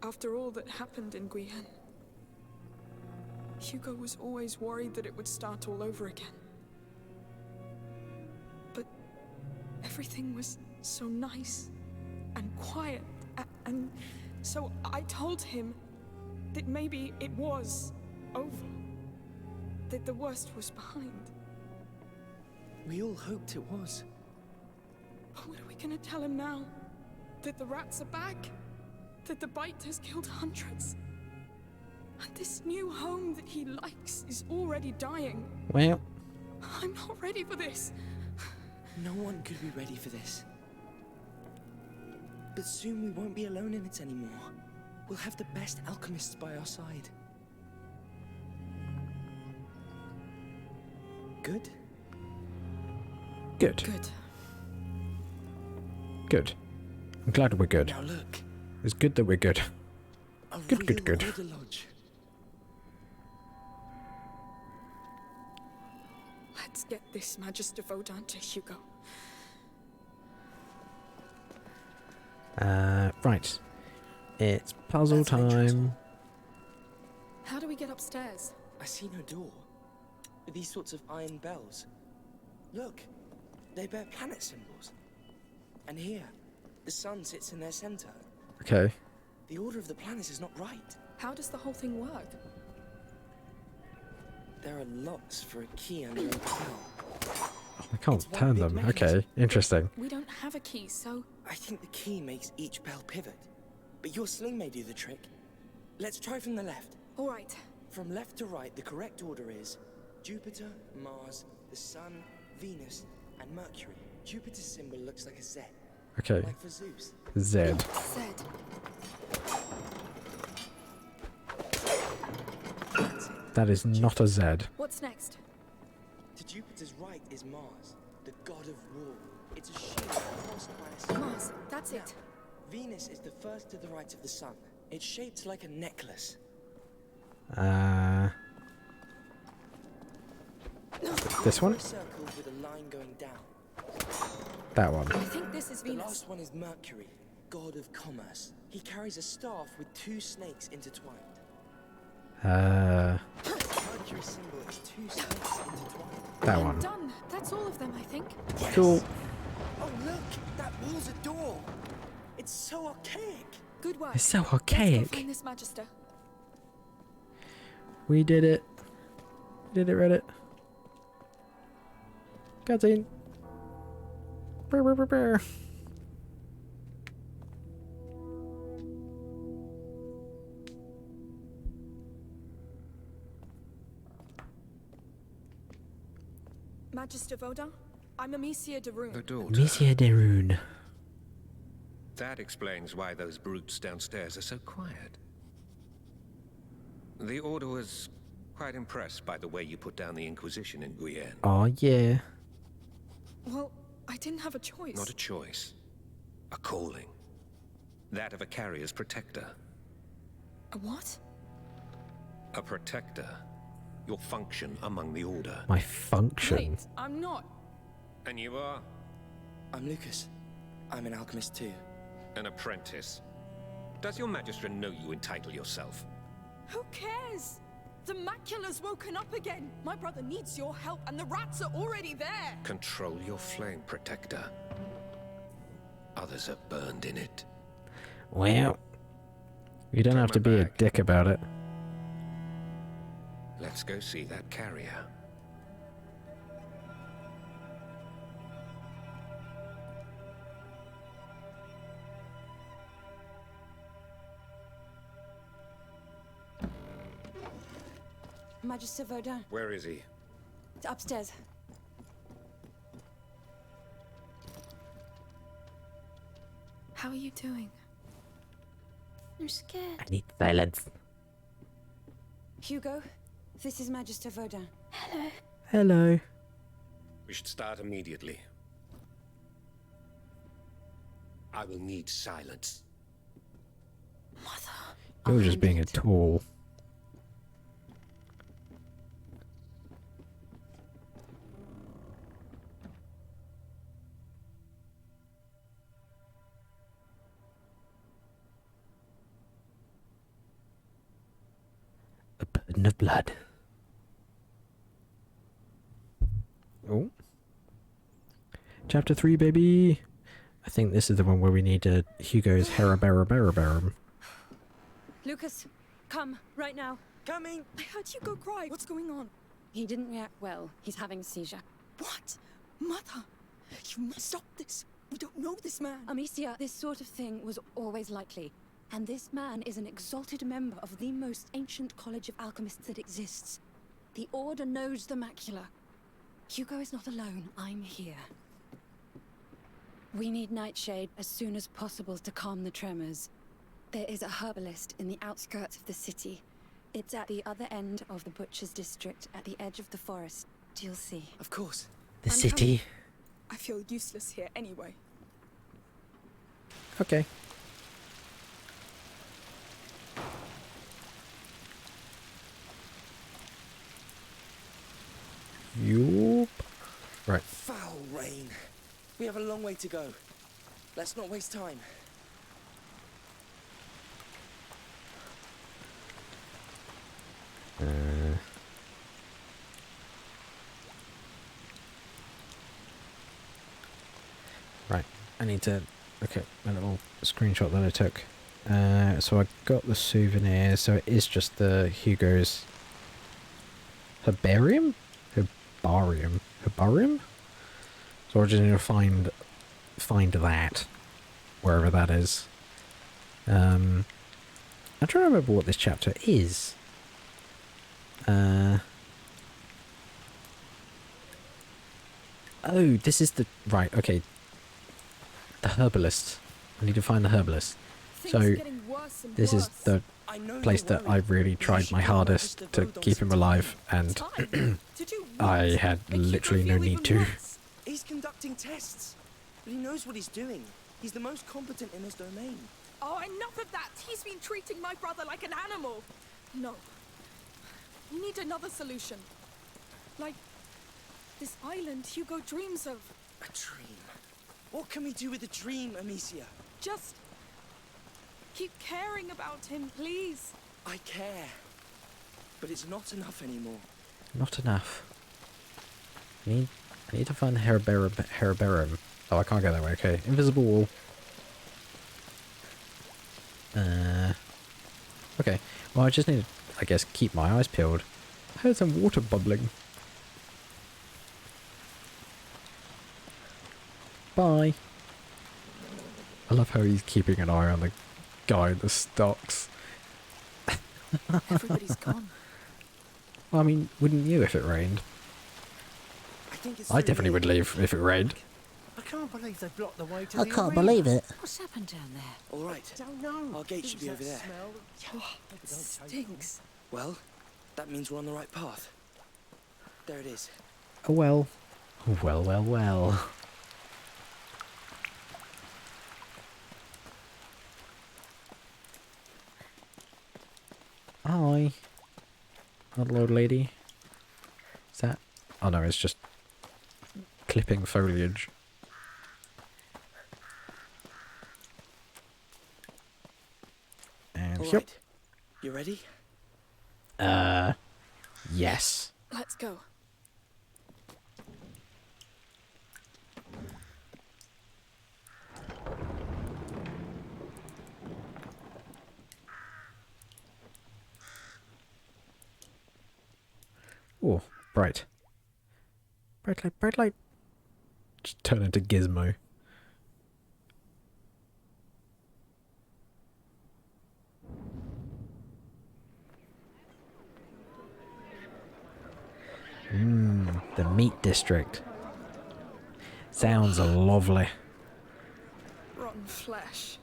After all that happened in Guyenne, Hugo was always worried that it would start all over again. But everything was so nice and quiet, and so I told him that maybe it was over, that the worst was behind. We all hoped it was. But what are we gonna tell him now? That the rats are back? That the bite has killed hundreds? And this new home that he likes is already dying? Well, I'm not ready for this. No one could be ready for this. But soon we won't be alone in it anymore. We'll have the best alchemists by our side. Good? good. Good. Good. I'm glad we're good. Now look. It's good that we're good. Good, good, good. Order lodge. Let's get this Magister Vodan to Hugo. Right. It's puzzle time. How do we get upstairs? I see no door. With these sorts of iron bells. Look, they bear planet symbols. And here, the sun sits in their center. Okay. The order of the planets is not right. How does the whole thing work? There are lots for a key under a bell. I can't turn them. Okay, interesting. We don't have a key, so... I think the key makes each bell pivot. But your sling may do the trick. Let's try from the left. All right. From left to right, the correct order is Jupiter, Mars, the Sun, Venus, and Mercury. Jupiter's symbol looks like a Z. Okay. Like for Zeus. Z. Z. That is not a Z. What's next? To Jupiter's right is Mars, the god of war. It's a shield crossed by a Mars, that's it. Venus is the first to the right of the sun. It's shaped like a necklace. This one? A circle with a line going down. That one. I think this is The Venus. last one is Mercury. god of commerce. He carries a staff with 2 snakes intertwined. Mercury's symbol is 2 snakes intertwined. That one. Done. That's all of them, I think. Yes. Cool. Oh look, that wall's a door. It's so archaic. Good work. It's so Let's go archaic. find this Magister. We did it. We did it, Reddit. Cutscene. Brr, brr, brr, brr. Magister Vaudin, I'm Amicia de Rune. The daughter. Monsieur de Rune. That explains why those brutes downstairs are so quiet. The Order was quite impressed by the way you put down the Inquisition in Guyenne. Oh, yeah. Well, I didn't have a choice. Not a choice. A calling. That of a carrier's protector. A what? A protector. Your function among the Order. My function. Wait, I'm not. And you are? I'm Lucas. I'm an alchemist too. An apprentice. Does your Magistrate know you entitle yourself? Who cares? The macula's woken up again. My brother needs your help, and the rats are already there. Control your flame, Protector. Others are burned in it. Well, you don't have to be a dick about it. Let's go see that carrier. Magister Vaudin. Where is he? It's upstairs. How are you doing? I'm scared. I need silence. Hugo, this is Magister Vaudin. Hello. Hello. We should start immediately. I will need silence. Mother. You're just being a tool. A burden of blood. Oh. Chapter 3, baby. I think this is the one where we need Hugo's Harabarabarum. Lucas, come, right now. Coming! I heard Hugo cry. What's going on? He didn't react well. He's having a seizure. What? Mother, you must stop this. We don't know this man. Amicia, this sort of thing was always likely. And this man is an exalted member of the most ancient college of alchemists that exists. The Order knows the macula. Hugo is not alone. I'm here. We need Nightshade as soon as possible to calm the tremors. There is a herbalist in the outskirts of the city. It's at the other end of the Butcher's District, at the edge of the forest. You'll see. Of course. The city. I feel useless here anyway. Okay. Yup. Right. Foul rain. We have a long way to go. Let's not waste time. Right. I need to look at a little screenshot that I took. So I got the souvenir. So it is just the Hugo's herbarium? Herbarium? Herbarium? So I just need to find that, wherever that is. I'm trying to remember what this chapter is. Oh, this is the... Right, okay. The herbalist. I need to find the herbalist. So, this is the place that I really tried my hardest to keep him alive, and I had literally no need to. He's conducting tests, but he knows what he's doing. He's the most competent in his domain. Oh, enough of that! He's been treating my brother like an animal! No. We need another solution. Like this island Hugo dreams of. A dream? What can we do with a dream, Amicia? Just keep caring about him, please. I care. But it's not enough anymore. Not enough. I need to find the Herbarium. Oh, I can't go that way. Okay, invisible wall. Okay. Well, I just need to, I guess, keep my eyes peeled. I heard some water bubbling. Bye. I love how he's keeping an eye on the guy in the stocks. Everybody's gone. Well, I mean, wouldn't you if it rained? I definitely would leave if it rained. I can't believe they blocked the way to I the can't arena. believe it. What's happened down there? All right. Don't know. Our gate should be over there. It stinks. Well, that means we're on the right path. There it is. Oh well. Well, well, well. Hi. Hello, lady. Is that... Oh no, it's just clipping foliage. And All yep. right. You ready? Yes. Let's go. Oh, bright. Bright light, bright light. Just turn into Gizmo. The meat district. Sounds lovely. Rotten flesh.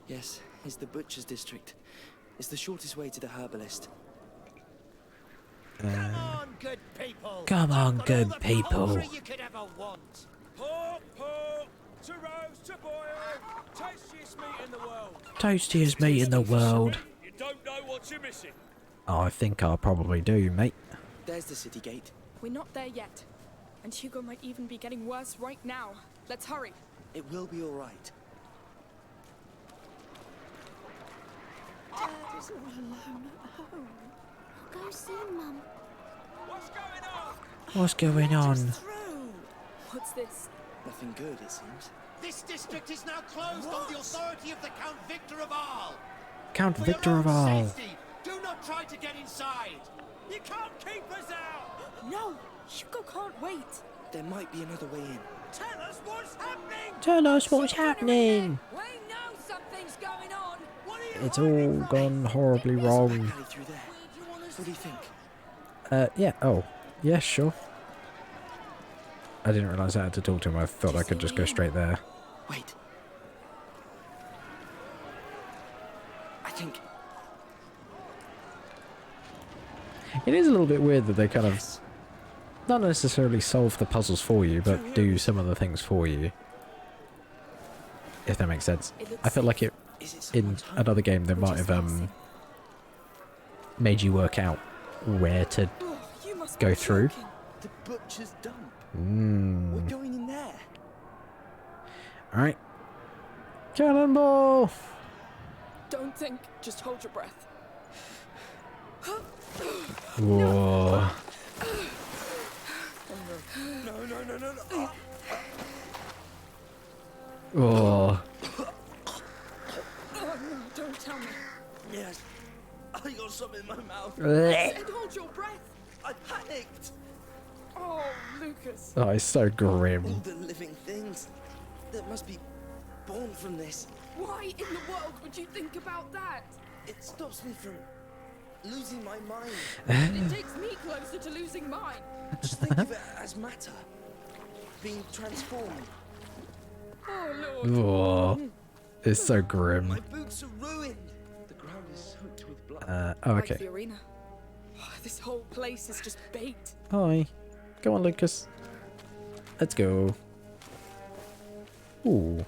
Yes, it's the butcher's district. It's the shortest way to the herbalist. Come on, good people. Come on, good people. You could ever want. Pork, pork, to roast, to boil, tastiest meat in the world. Tastiest meat in the world. You don't know what you're missing. Oh, I think I probably do, mate. There's the city gate. We're not there yet. And Hugo might even be getting worse right now. Let's hurry. It will be all right. Dad is all alone at home. I'll go see Mum. What's going on? What's going on? What's this? Nothing good, it seems. This district is now closed on the authority of the Count Victor of Arles. Count For Victor your of own Arles. safety, do not try to get inside. You can't keep us out. No, Hugo can't wait. There might be another way in. Tell us what's happening. Tell us what's happening. We know something's going on. What are you It's all gone horribly wrong. Alley through there. What do you think? Yeah, oh. Yeah, sure. I didn't realise I had to talk to him. I thought I could just go straight there. Wait. I think... It is a little bit weird that they kind of not necessarily solve the puzzles for you, but do some of the things for you. If that makes sense. I feel like it in another game they might have made you work out where to go through. The butcher's dump. Mm. We're going in there. Alright. Cannonball! Don't think, just hold your breath. Whoa. No. Oh. Oh no, don't tell me. Yes. I got something in my mouth. I said hold your breath. I panicked. Oh, Lucas. Oh, it's so All grim. the living things that must be born from this. Why in the world would you think about that? It stops me from losing my mind. It takes me closer to losing mine. Just think of it as matter being transformed. Oh, Lord. Oh. It's so grim. My boots are ruined. The ground is soaked with blood. Oh, Like okay. the arena. Oh, this whole place is just bait. Hi. Go on, Lucas. Let's go. Ooh.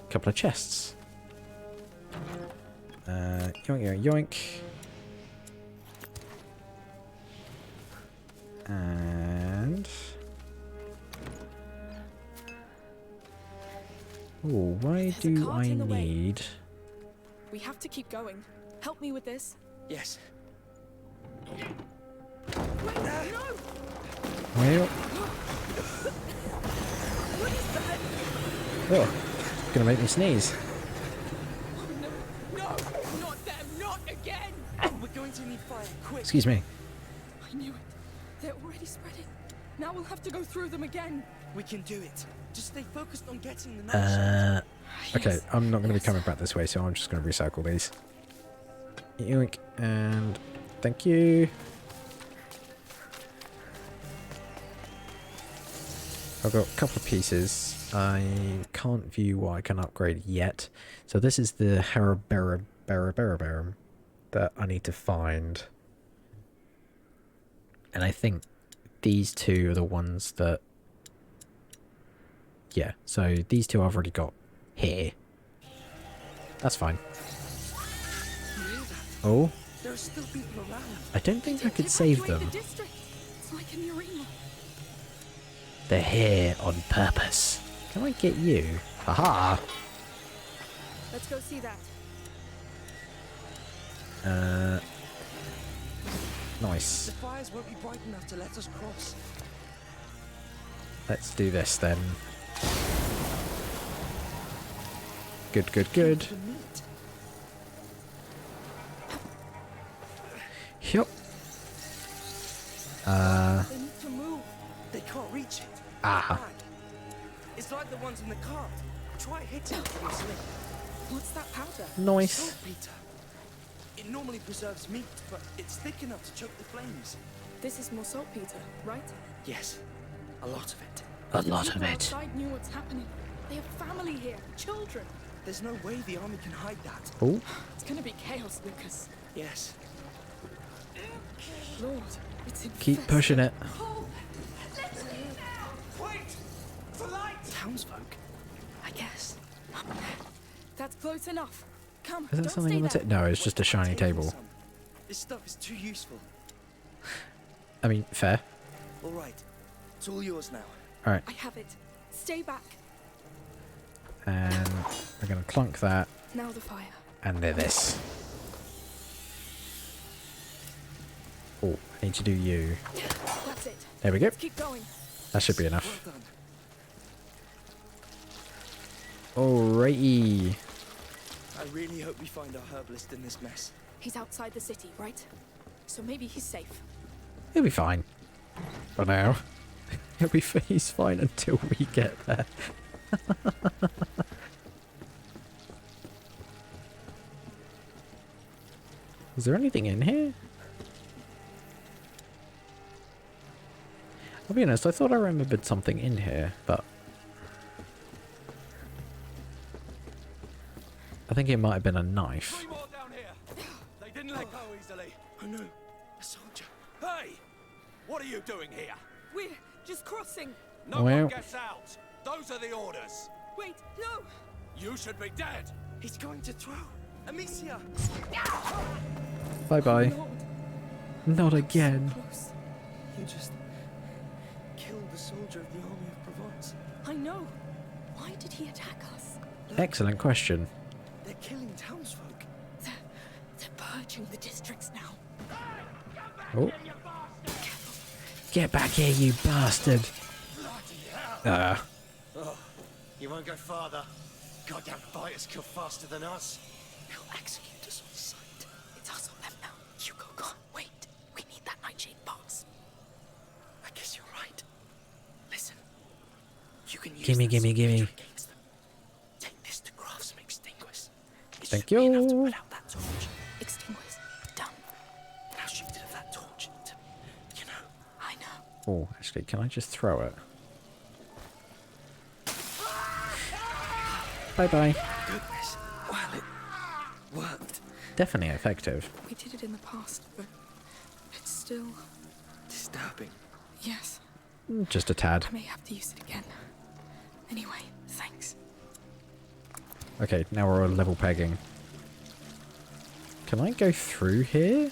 Couple of chests. Yoink, yoink, yoink. And... Ooh, why There's a do cart I in the way. need... We have to keep going. Help me with this. Yes. Wait, no! Well. Oh, gonna make me sneeze. No, not them, not again! We're going to need fire, quick. Excuse me. I knew it. They're already spreading. Now we'll have to go through them again. We can do it. Just stay focused on getting the knife. Okay, I'm not going to be coming back this way, so I'm just going to recycle these. Yoink, and thank you. I've got a couple of pieces. I can't view what I can upgrade yet. So this is the Haraberabarabarum that I need to find. And I think these two are the ones that... Yeah, so these two I've already got here. That's fine. Oh? There are still people around. I don't think I could save them. It's like in the arena. They're here on purpose. Can I get you? Haha! Let's go see that. Nice. The fires won't be bright enough to let us cross. Let's do this then. Good, good, good. Yup. They need to move. They can't reach it. Ah. It's like the ones in the cart. Try hitting it with a sling. What's that powder? Nice. Saltpeter. It normally preserves meat, but it's thick enough to choke the flames. This is more saltpeter, right? Yes, a lot of it. A lot of People it. outside knew what's happening. They have family here, children. There's no way the army can hide that. Oh. It's gonna be chaos, Lucas. Yes. Lord, it's infested. Keep pushing it. Wait! For light! Townsfolk? I guess. That's close enough. Come, Is that don't something stay on the there. table? No, it's just a shiny table. This stuff is too useful. I mean, fair. All right, it's all yours now. Alright. I have it. Stay back. And we're going to clunk that. Now the fire. And then this. Oh, I need to do you. That's it. There we go. Let's keep going. That should be enough. Well done. Alrighty. I really hope we find our herbalist in this mess. He's outside the city, right? So maybe he's safe. He'll be fine. For now. He's fine until we get there. Is there anything in here? I'll be honest, I thought I remembered something in here, but... I think it might have been a knife. 3 more down here. They didn't let go easily. Oh no, a soldier. Hey! What are you doing here? We're just crossing. No Well. one gets out. Those are the orders. Wait, no! You should be dead. He's going to throw. Amicia! Bye-bye. Lord, Not again. close. You just killed the soldier of the army of Provence. I know. Why did he attack us? Excellent question. They're killing townsfolk. They're purging the districts now. Oh. Get back here, you bastard. Oh, you won't go farther. Goddamn fighters kill faster than us. They'll execute us on sight. It's us or them now. Hugo can't wait. We need that nightshade pass. I guess you're right. Listen. You can use Gimme, that gimme, gimme. soldier against them. Take this to craftsman extinguish. It Thank should be enough to you. put out that torch. Extinguish. Done. Now shoot it at that torch. You know. I know. Oh, actually, can I just throw it? Bye-bye. Goodness. Well, it worked. Definitely effective. We did it in the past, but it's still... Disturbing. Yes. Just a tad. I may have to use it again. Anyway, thanks. Okay, now we're on level pegging. Can I go through here?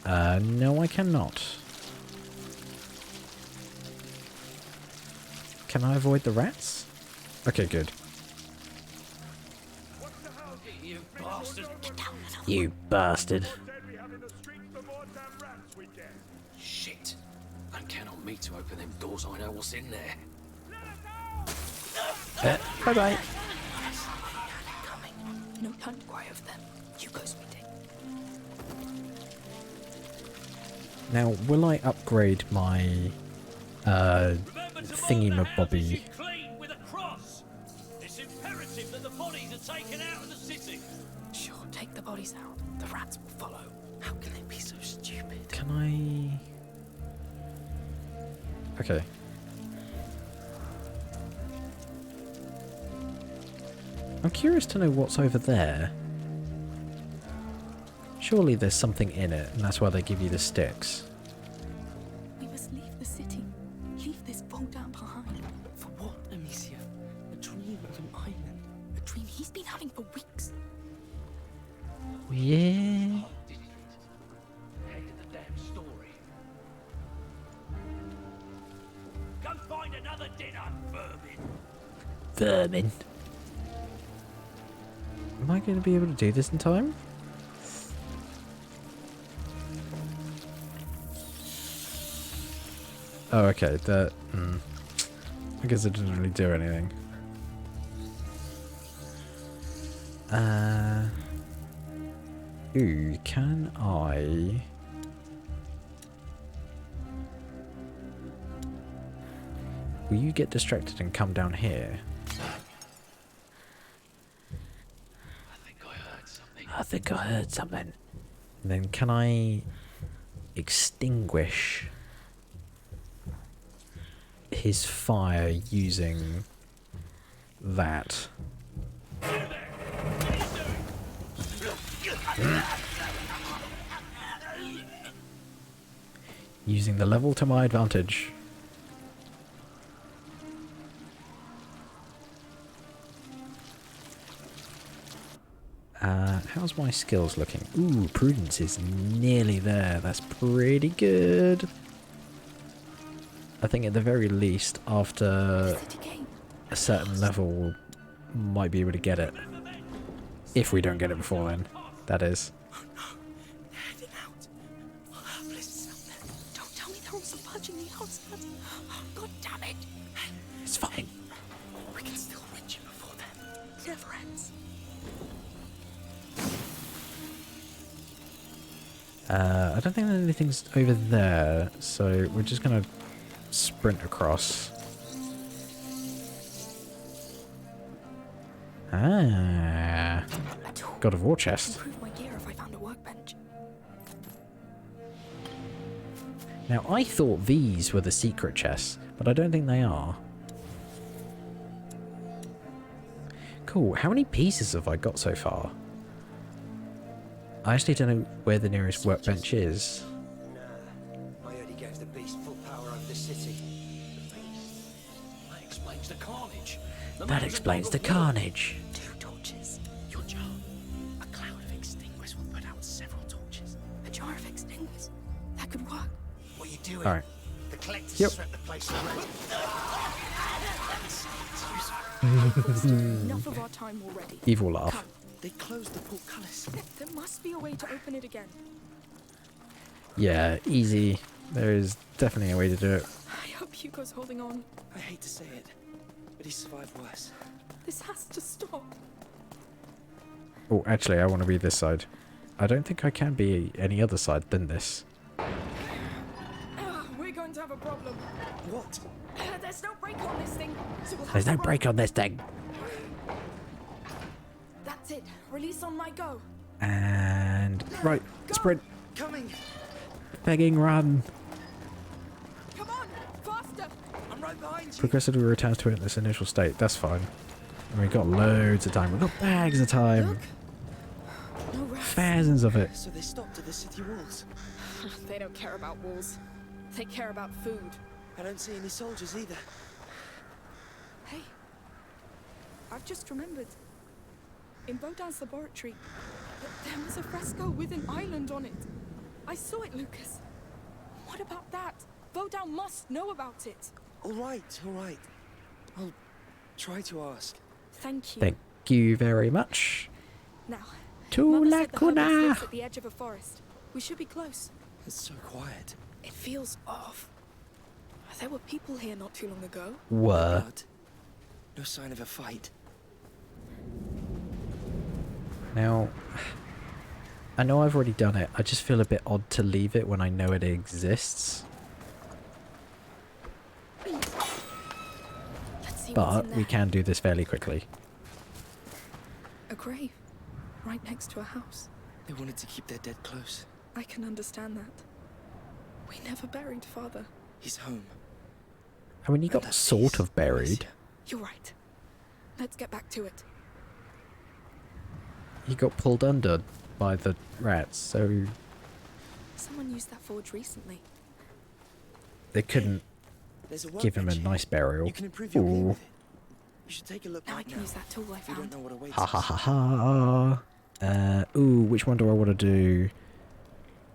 No I cannot. Can I avoid the rats? Okay, good. bastard! You bastard. Shit. Don't count on me to open them doors. I know what's in there. Bye-bye. No time to cry over them. You go, sweetie. Now, will I upgrade my thingy-mabobby? Clean with a cross. It's imperative that the bodies are taken out of the city. Sure, take the bodies out. The rats will follow. How can they be so stupid? Can I... Okay. I'm curious to know what's over there. Surely there's something in it, and that's why they give you the sticks. We must leave the city. Leave this Voldam behind. For what, Amicia? A dream of an island. A dream he's been having for weeks. Yeah. Head of the damn story. Go find another dinner, vermin. Vermin. Am I going to be able to do this in time? Oh, okay. That. I guess it didn't really do anything. Ooh, can I? Will you get distracted and come down here? I think I heard something. Then can I extinguish his fire using that? Using the level to my advantage. How's my skills looking? Ooh, prudence is nearly there. That's pretty good. I think at the very least, after a certain level, might be able to get it. If we don't get it before then, that is. They're heading out. Oh, listen, don't tell me they're also punching the outside. Oh, God damn it. It's fine. We can still reach you before them. It never ends. I don't think anything's over there, so we're just gonna sprint across. Ah, God of War chest. Improve my gear if I found a workbench. Now I thought these were the secret chests, but I don't think they are. Cool. How many pieces have I got so far? I actually don't know where the nearest workbench is. Nah, I heard he gave the beast full power over the city. That explains the carnage. That explains the carnage. 2 torches. Your jar. A cloud of extinguish will put out several torches. A jar of extinguish. That could work. What are you doing? All right. The collectors Yep. swept the place already. Enough of our time already. Evil laugh. Come. They closed the portcullis. There must be a way to open it again. Yeah, easy. There is definitely a way to do it. I hope Hugo's holding on. I hate to say it, but he survived worse. This has to stop. Oh, actually, I want to be this side. I don't think I can be any other side than this. We're going to have a problem. What? There's no brake on this thing. So we'll have There's to no run. brake on this thing. That's it. Release on my go. And right, sprint. Coming. Begging run. Come on, faster. I'm right behind you. Progressively returns to its initial state. That's fine. And we've got loads of time. We've got bags of time. No rats. Thousands of it. So they stopped at the city walls. They don't care about walls. They care about food. I don't see any soldiers either. Hey, I've just remembered. In Bodan's laboratory, there was a fresco with an island on it. I saw it, Lucas. What about that? Bodan must know about it. All right, all right. I'll try to ask. Thank you. Thank you very much. Now, Mother said the herbalist Tulakuna. lives at the edge of a forest. We should be close. It's so quiet. It feels off. There were people here not too long ago. Were. Blood. No sign of a fight. Now, I know I've already done it. I just feel a bit odd to leave it when I know it exists. Let's see what's But in we there. can do this fairly quickly. A grave. Right next to a house. They wanted to keep their dead close. I can understand that. We never buried Father. He's home. I mean, he got sort of buried. You're right. Let's get back to it. He got pulled under by the rats, so Someone used that forge recently. they couldn't There's a give him a workbench here. nice burial. You can improve your gear Ooh. with it. You should take a look Now I right can use that tool I We found. don't know what awaits Ha ha us. ha ha. Ooh, which one do I want to do?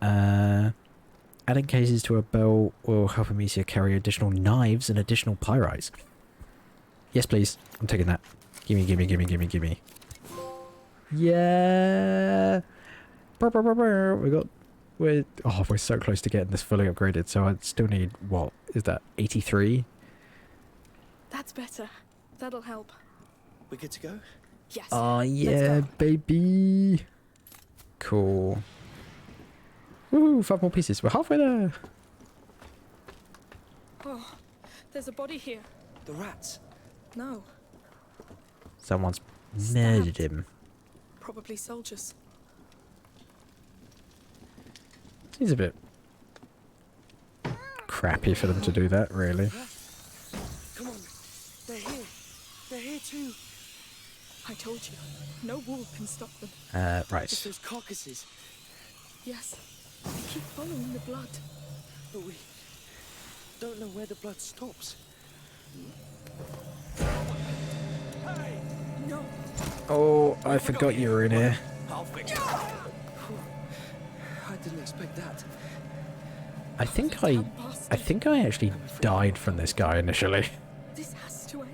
Adding cases to a belt will help Amicia carry additional knives and additional pyrites. Yes, please. I'm taking that. Gimme, gimme, gimme, gimme, gimme. Yeah. We're so close to getting this fully upgraded. So I still need, what is that? 83. That's better. That'll help. We're good to go? Yes. Oh Let's yeah, go. baby. Cool. Woo, 5 more pieces. We're halfway there. Oh, there's a body here. The rats. No, Someone's murdered him. probably soldiers. Seems a bit crappy for them to do that, really. Come on. They're here. They're here too. I told you, no wall can stop them. It's Right. those carcasses. Yes, they keep following the blood. But we don't know where the blood stops. No. Oh, I forgot you were in here. I'll fix it. I didn't expect that. I think I actually died from this guy initially. This has to end.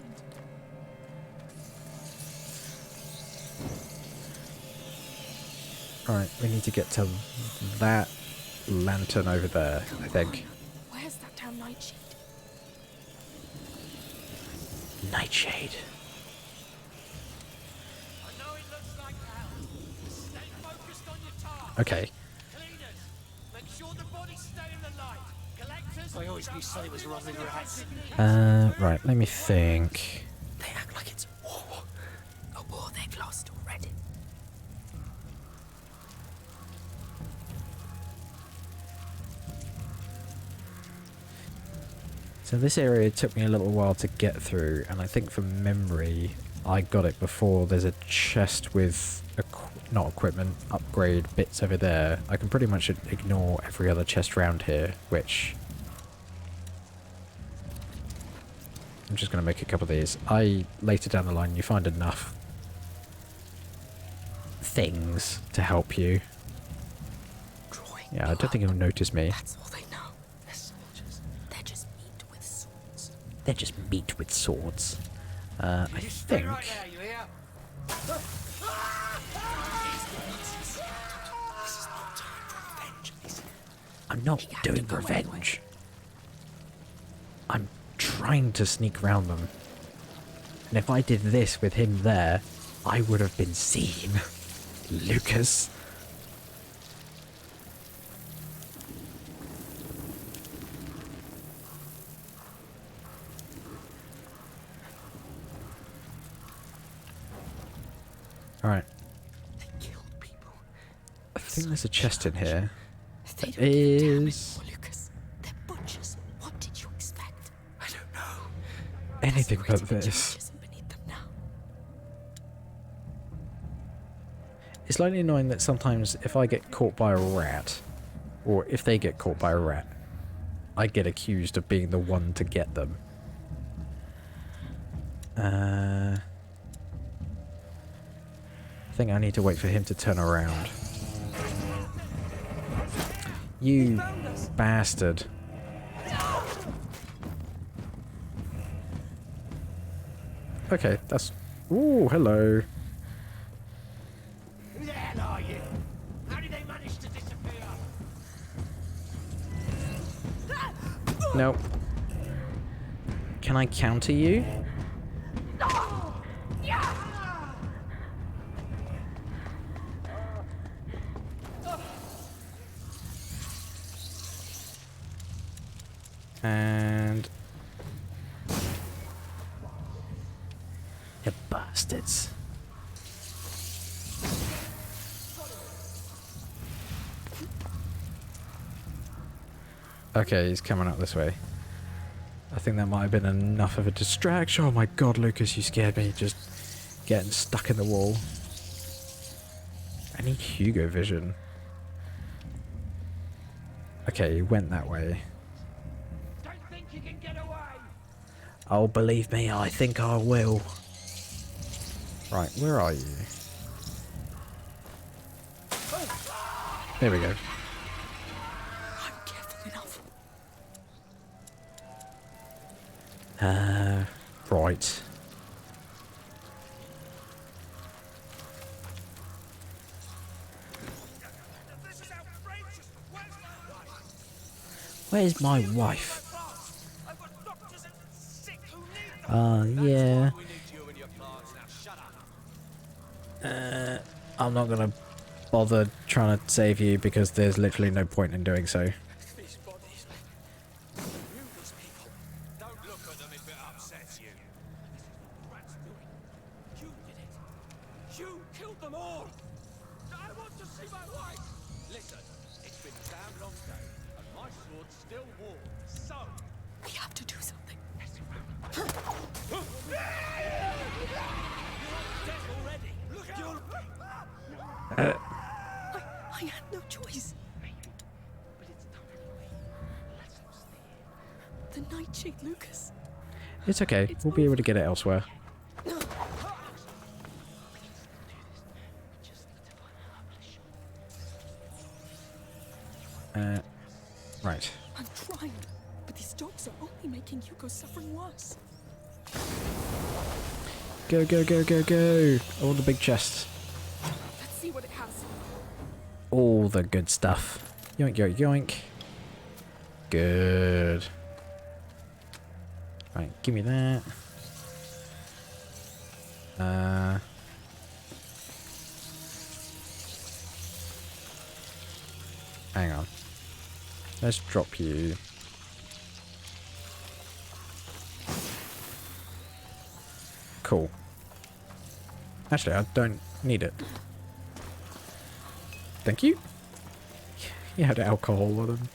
Right, we need to get to that lantern over there, I think. Where's that damn nightshade? Nightshade. I know it looks like hell. Stay focused on your task. Okay. Cleaners, make sure the bodies stay in the light. Collectors, I always knew Sully was robbing rats. Right, let me think. They act like it's war. A war they've lost already. So this area took me a little while to get through, and I think from memory, I got it before. There's a chest with, not equipment, upgrade bits over there. I can pretty much ignore every other chest round here, which... I'm just going to make a couple of these. Later down the line, you find enough things to help you. Yeah, I don't think he'll notice me. That's all they know. They're soldiers. They're just meat with swords. They're just meat with swords. I think... right there, you hear? I'm not doing revenge. I'm trying to sneak round them. And if I did this with him there, I would have been seen. Lucas. Alright. I think there's a chest in here. They There is Lucas, they're butchers. What did you expect? I don't know. anything but this. It's slightly annoying that sometimes if I get caught by a rat, or if they get caught by a rat, I get accused of being the one to get them. I think I need to wait for him to turn around. You bastard. Okay, that's... Ooh, hello. There are you. Nope. Can I counter you? And... you bastards. Okay, he's coming up this way. I think that might have been enough of a distraction. Oh my god, Lucas, you scared me. Just getting stuck in the wall. I need Hugo vision. Okay, he went that way. Don't think you can get away. Oh, believe me, I think I will. Right, where are you? There we go. I'm careful enough. Right. This is outrageous. Where's my wife? I've got doctors and sick who need them. Yeah. We need you and your plants now. Shut up. I'm not gonna bother trying to save you because there's literally no point in doing so. These bodies. You these people. Don't look at them if it upsets you. Rats doing. You did it. You killed them all. I want to see my wife. Listen, it's been a damn long day, and my sword's still warm. So We have to do something. dead already. Look out! I had no choice. But it's done anyway. Let's not stay here. The Nightshade, Lucas. It's okay. We'll be able to get it elsewhere. Right. I'm trying, but these dogs are only making Hugo's suffering worse. Go, go, go, go, go! All the big chests. Let's see what it has. All the good stuff. Yoink, yoink, yoink. Good. Right, give me that. Hang on. Let's drop you. Cool. Actually, I don't need it. Thank you. You had alcohol with them.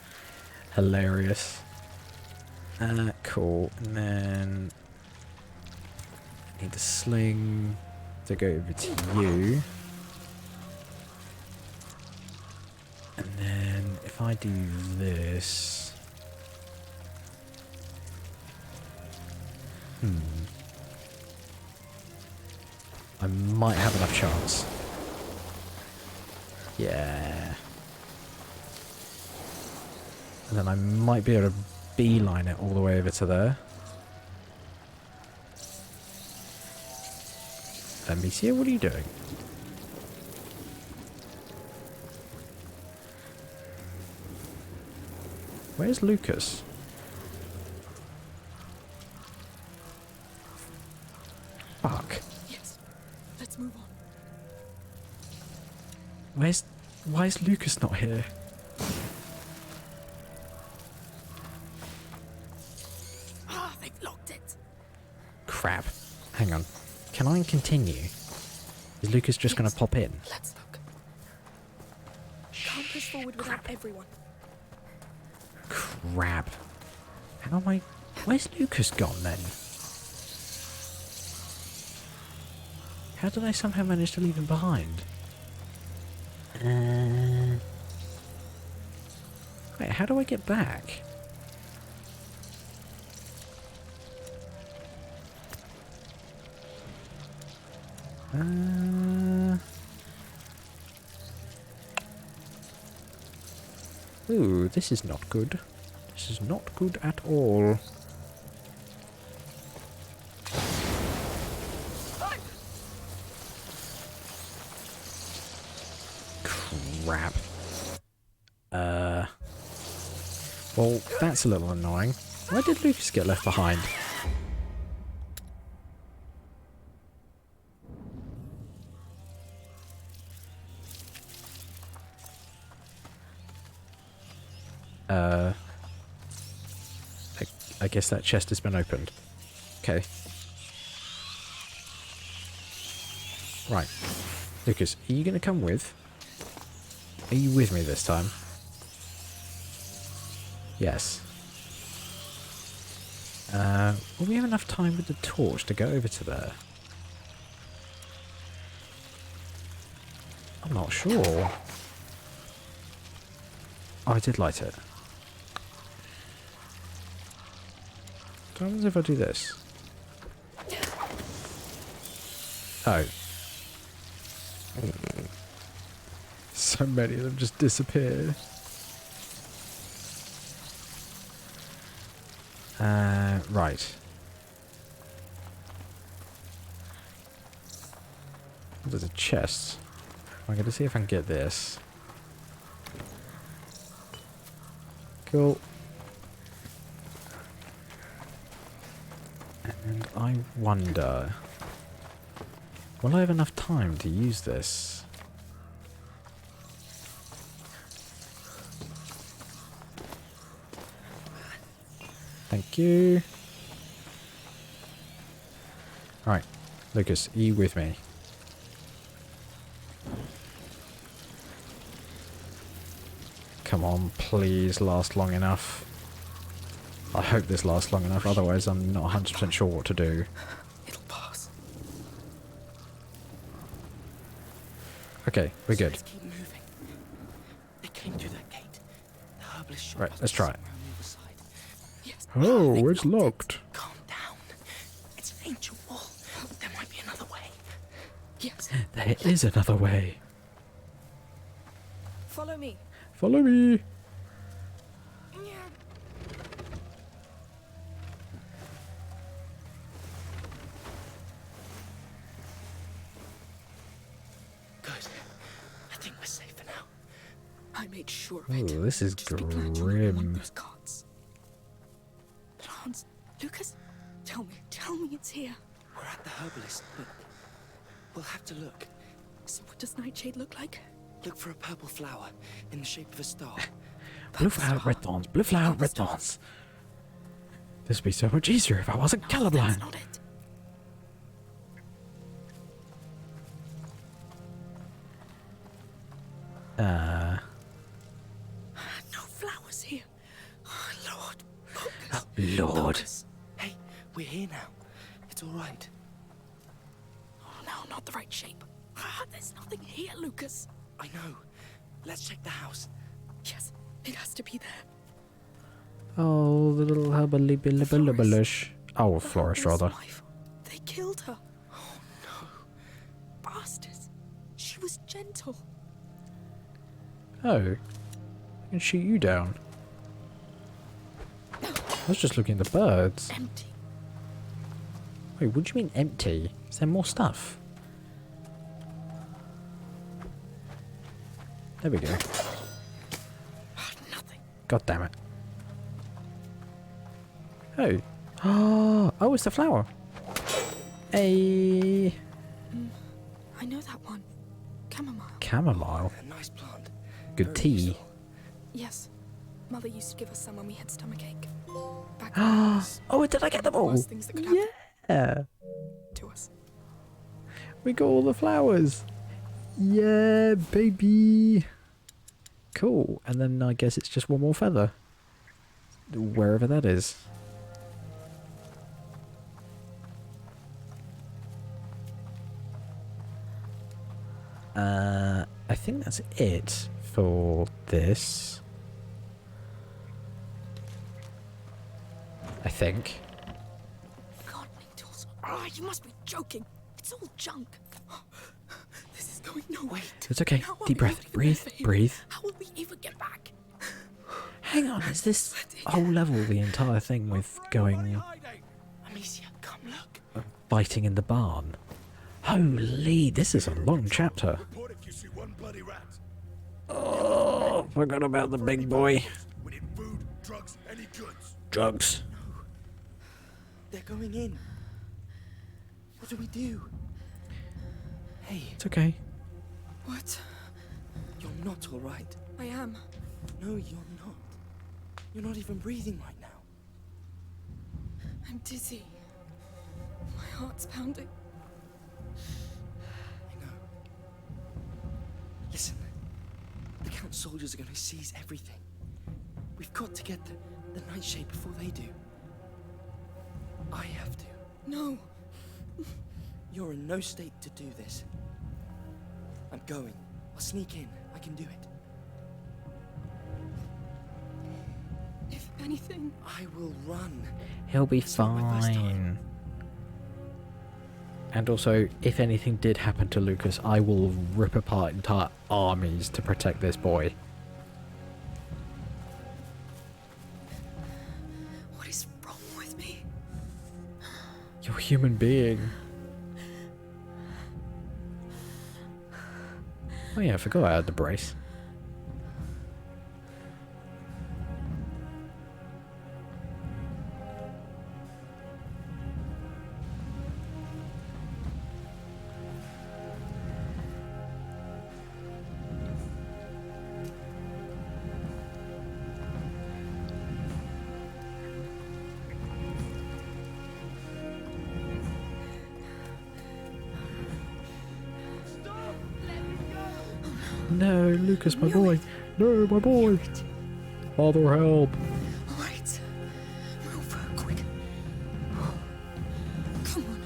Hilarious. Cool. And then I need the sling to go over to you. And then if I do this... I might have enough chance. Yeah. And then I might be able to beeline it all the way over to there. Amicia, what are you doing? Where's Lucas? Fuck. Yes. Let's move on. Why is Lucas not here? Ah, they've locked it. Crap. Hang on. Can I continue? Is Lucas just going to pop in? Let's look. Can't push forward without everyone. Crap. How am I... Where's Lucas gone then? How did I somehow manage to leave him behind? Wait, how do I get back? Ooh, this is not good. This is not good at all. Crap. Well, that's a little annoying. Why did Lucas get left behind? I guess that chest has been opened. Okay. Right. Lucas, are you going to come with? Are you with me this time? Yes. Will we have enough time with the torch to go over to there? I'm not sure. Oh, I did light it. What happens if I do this? Oh. So many of them just disappear. Right. There's a chest. I'm going to see if I can get this. Cool. And I wonder... will I have enough time to use this? Thank you. Right. Lucas, are you with me? Come on, please last long enough. I hope this lasts long enough, otherwise I'm not 100% sure what to do. It'll pass. Okay, we're good. Let's keep moving. They came through that gate. The herbalist shop Right, must let's be try it. somewhere on the other side. Yes. Oh, it's locked. Calm down. It's an ancient wall. There might be another way. Yes. There is another way. Follow me. Follow me. Good. I think we're safe for now. I made sure of Oh, it. this is Just be glad you weren't among grim. those cards. But Hans, Lucas, tell me it's here. We're at the herbalist, but we'll have to look. So what does Nightshade look like? Look for a purple flower in the shape of a star. Blue flower, red thorns. Blue flower, red thorns. This would be so much easier if I wasn't colorblind. That's not it. No flowers here. Oh, Lord. Oh, Lord. Focus. Hey, we're here now. It's all right. Oh, no, not the right shape. There's nothing here, Lucas. I know. Let's check the house. Yes, it has to be there. Oh, the little hubba-libba-libba-libba-lush. Oh, florist, rather. Wife. They killed her. Oh, no. Bastards. She was gentle. Oh. I can shoot you down. I was just looking at the birds. Empty. Wait, what do you mean empty? Is there more stuff? There we go. Nothing. God damn it. Oh. Oh, it's the flower. Hey. I know that one. Chamomile. Chamomile. A nice plant. Good tea. Yes. Mother used to give us some when we had stomachache. Back when it was Oh, did I get them all? worst things that could happen Yeah. to us. We got all the flowers. Yeah, baby. Cool. And then I guess it's just one more feather. Wherever that is. I think that's it for this. I think. Gardening tools. Ah, you must be joking. It's all junk. This is going nowhere. It's okay. How are Deep we breath. ever gonna Breathe. live here? Breathe. How will we ever get back? Hang on. Is this whole level the entire thing with going Amicia, come look. fighting in the barn? Holy, this is a long chapter. Report if you see one bloody rat. Oh, forgot about the big boy. We need food, drugs, any goods. Drugs. They're going in. What do we do? Hey. It's okay. What? You're not all right. I am. No, you're not. You're not even breathing right now. I'm dizzy. My heart's pounding. I know. Listen. The Count's soldiers are going to seize everything. We've got to get the nightshade before they do. I have to. No. You're in no state to do this. I'm going. I'll sneak in. I can do it. If anything... I will run. He'll be fine. And also, if anything did happen to Lucas, I will rip apart entire armies to protect this boy. What is wrong with me? You're a human being. Oh yeah, I forgot I had the brace. No, Lucas, my boy. No, my boy. Father, help. Alright. Move, quick. Come on.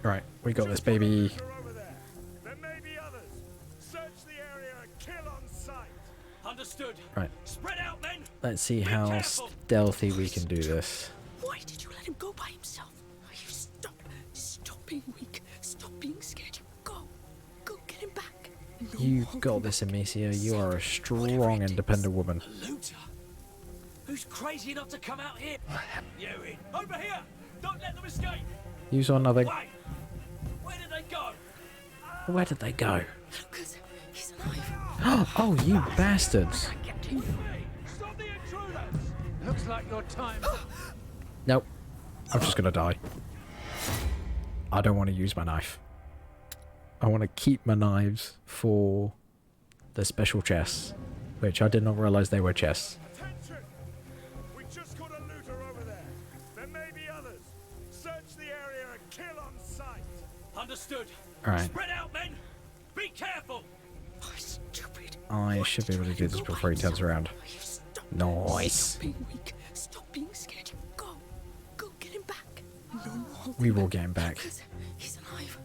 Right, we got this, baby. There may be others. Search the area and kill on sight. Understood. Right. Spread out, men. Let's see how stealthy we can do this. Why did you let him go by himself? You stop. Stop being weak. Stop being scared. You go. Go get him back. No You more got this, Amicia. You are a strong, independent woman. Looter? Who's crazy enough to come out here? You in. Over here. Don't let them escape. You saw nothing. Wait. Where did they go? Where did they go? Lucas, he's alive. Oh, you bastards. Stop the intruders. Looks like your time. Nope. I'm just gonna die. I don't want to use my knife. I want to keep my knives for the special chests, which I did not realize they were chests. Attention! We just got a looter over there. There may be others. Search the area and kill on sight. Understood. Alright. Spread out, men. Be careful. Oh, stupid. I should be able to do this before he turns around. Nice. Stop being weak. Stop being scared. Go. Go get him back. No more. We will get him back. Lucas, he's alive.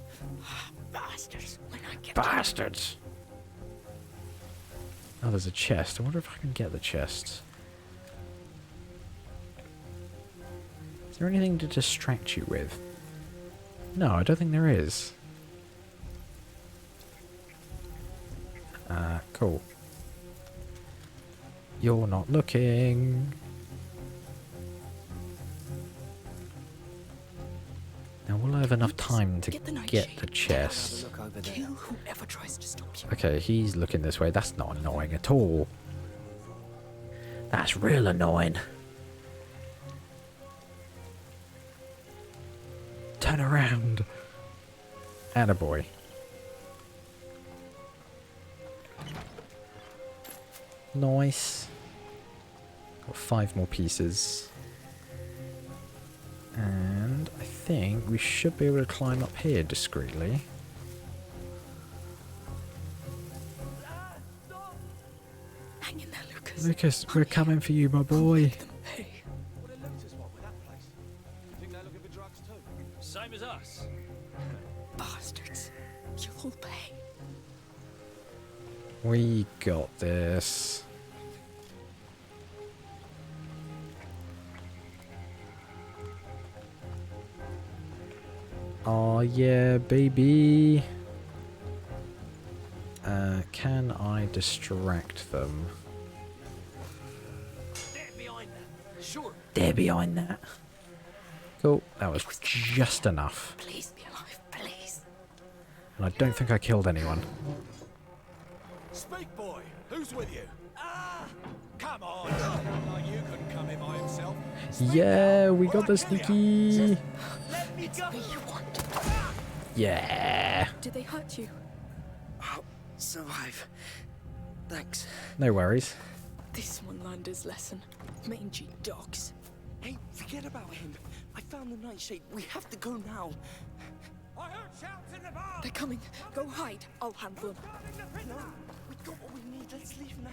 Bastards. When I get Bastards! Oh, there's a chest. I wonder if I can get the chest. Is there anything to distract you with? No, I don't think there is. Cool. You're not looking. Now, will I have enough time to get the chest? Kill whoever tries to stop you. Okay, he's looking this way. That's not annoying at all. That's real annoying. Turn around. Attaboy. Nice. Got 5 more pieces. And I think we should be able to climb up here discreetly. Hang in there, Lucas. Lucas, we're coming for you, my boy. Hey. What a looters want with that place. You think they're looking for drugs too? Same as us. Bastards. You'll pay. We got this. Oh yeah, baby. Can I distract them? They're behind that. Sure. They're behind that. Cool. That was just enough. Please be alive, please. And I don't think I killed anyone. Speak, boy. Who's with you? Ah! Come on! Like you couldn't come in by himself. Yeah, we got the sneaky. Let me go! Yeah. Did they hurt you? I'll survive. Thanks. No worries. This one learned his lesson. Mangy dogs. Hey, forget about him. I found the nightshade. We have to go now. I heard shouts in the bar. They're coming. Go hide. I'll handle them. No, we got what we need. Let's leave now.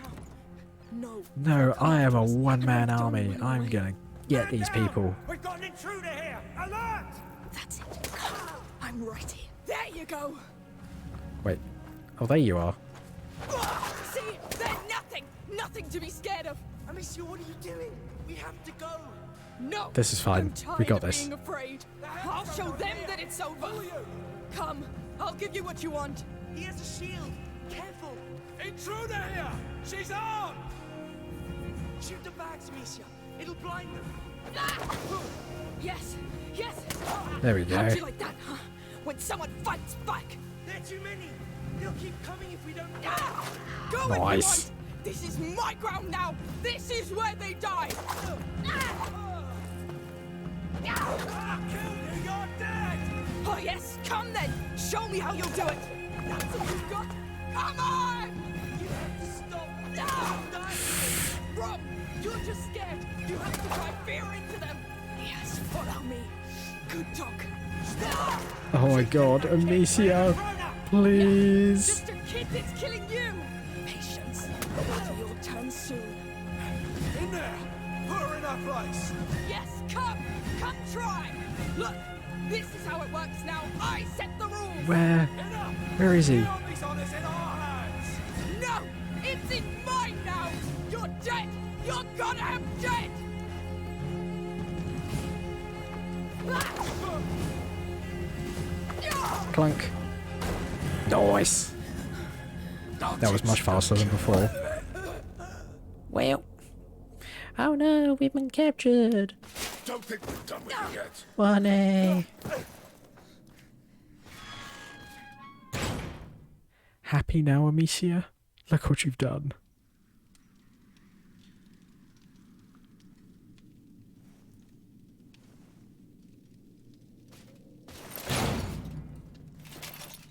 No. No, I am a one-man army. I'm gonna get these people. We've got an intruder here. Alert! That's it. I'm right here. There you go. Wait. Oh, there you are. See? They're nothing. Nothing to be scared of. Amicia, what are you doing? We have to go. No. This is fine. I'm tired We got of this. being afraid. I'll show them that it's over. Come. I'll give you what you want. He has a shield. Careful. Intruder here! She's armed! Shoot the bags, Amicia. It'll blind them. Yes. Yes. There we go. How'd you like that, huh? When someone fights back. There are too many. They'll keep coming if we don't. Go Nice. if you want. This is my ground now. This is where they die. You're dead! Oh yes, come then. Show me how you'll do it. That's all you've got. Come on! You have to stop. Rob, you're just scared. You have to drive fear into them. Yes, follow me. Good talk. Stop! Oh my god, Amicia. Please. Just a kid that's killing you. Patience. It's your turn soon. In there! Put her in her place! Yes, come try. Look, this is how it works now. I set the rules. Where? Where is he? The army's on us in our hands! No, it's in mine now. You're dead. You're goddamn dead. Clunk. Nice. That was much faster than before. Well. Oh no, we've been captured. Don't think we're done with you yet. Funny. Happy now, Amicia? Look what you've done.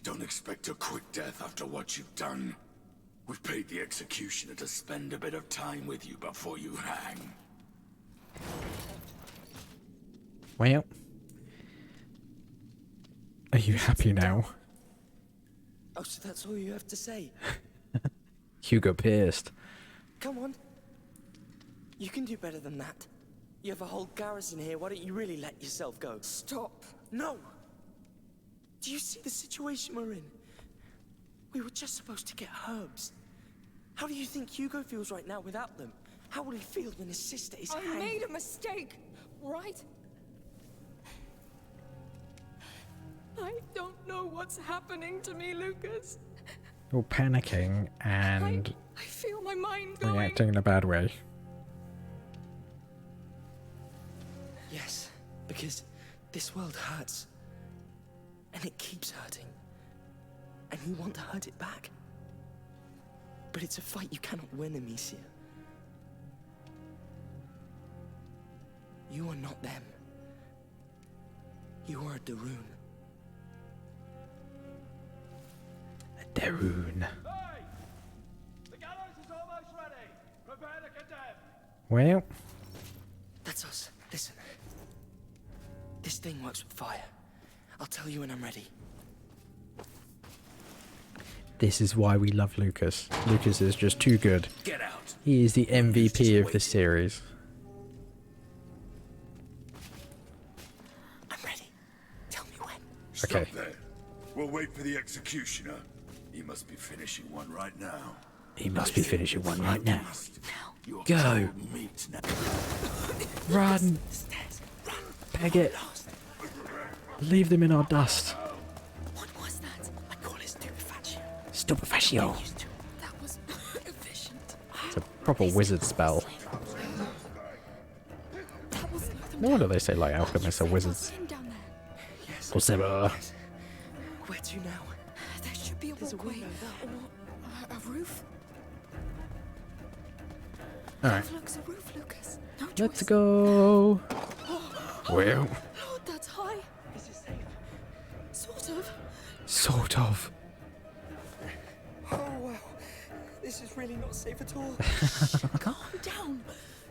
Don't expect a quick death after what you've done. We've paid the executioner to spend a bit of time with you before you hang. Well. Are you happy now? Oh, so that's all you have to say? Hugo pierced. Come on. You can do better than that. You have a whole garrison here. Why don't you really let yourself go? Stop. No! Do you see the situation we're in? We were just supposed to get herbs. How do you think Hugo feels right now without them? How will he feel when his sister is I hanged? made a mistake, right? I don't know what's happening to me, Lucas. You're panicking and I feel my mind going. reacting in a bad way. Yes, because this world hurts. And it keeps hurting. And you want to hurt it back. But it's a fight you cannot win, Amicia. You are not them. You are a Darun. A Darun. Hey! The gallows is almost ready. Prepare to condemn. Well. That's us. Listen. This thing works with fire. I'll tell you when I'm ready. This is why we love Lucas. Lucas is just too good. Get out. He is the MVP of this series. I'm ready. Tell me when. Okay. Stop there. We'll wait for the executioner. He must be finishing one right now. He must be finishing one right now. You're Go. cold meat now. Run. Peg it. Leave them in our dust. What was that? I call it stupefaction. Stupefaccio. That was efficient. It's a proper wizard spell. No wonder they say like alchemists are wizards. Down there. Yes. Or Zebra. Where to now? There should be a There's a walkway window or a A roof? Alright. Looks a roof, Lucas. No Let's choice. go. Well, Lord, that's high. Is it safe? Sort of. sort of. Oh, wow. This is really not safe at all. Calm down.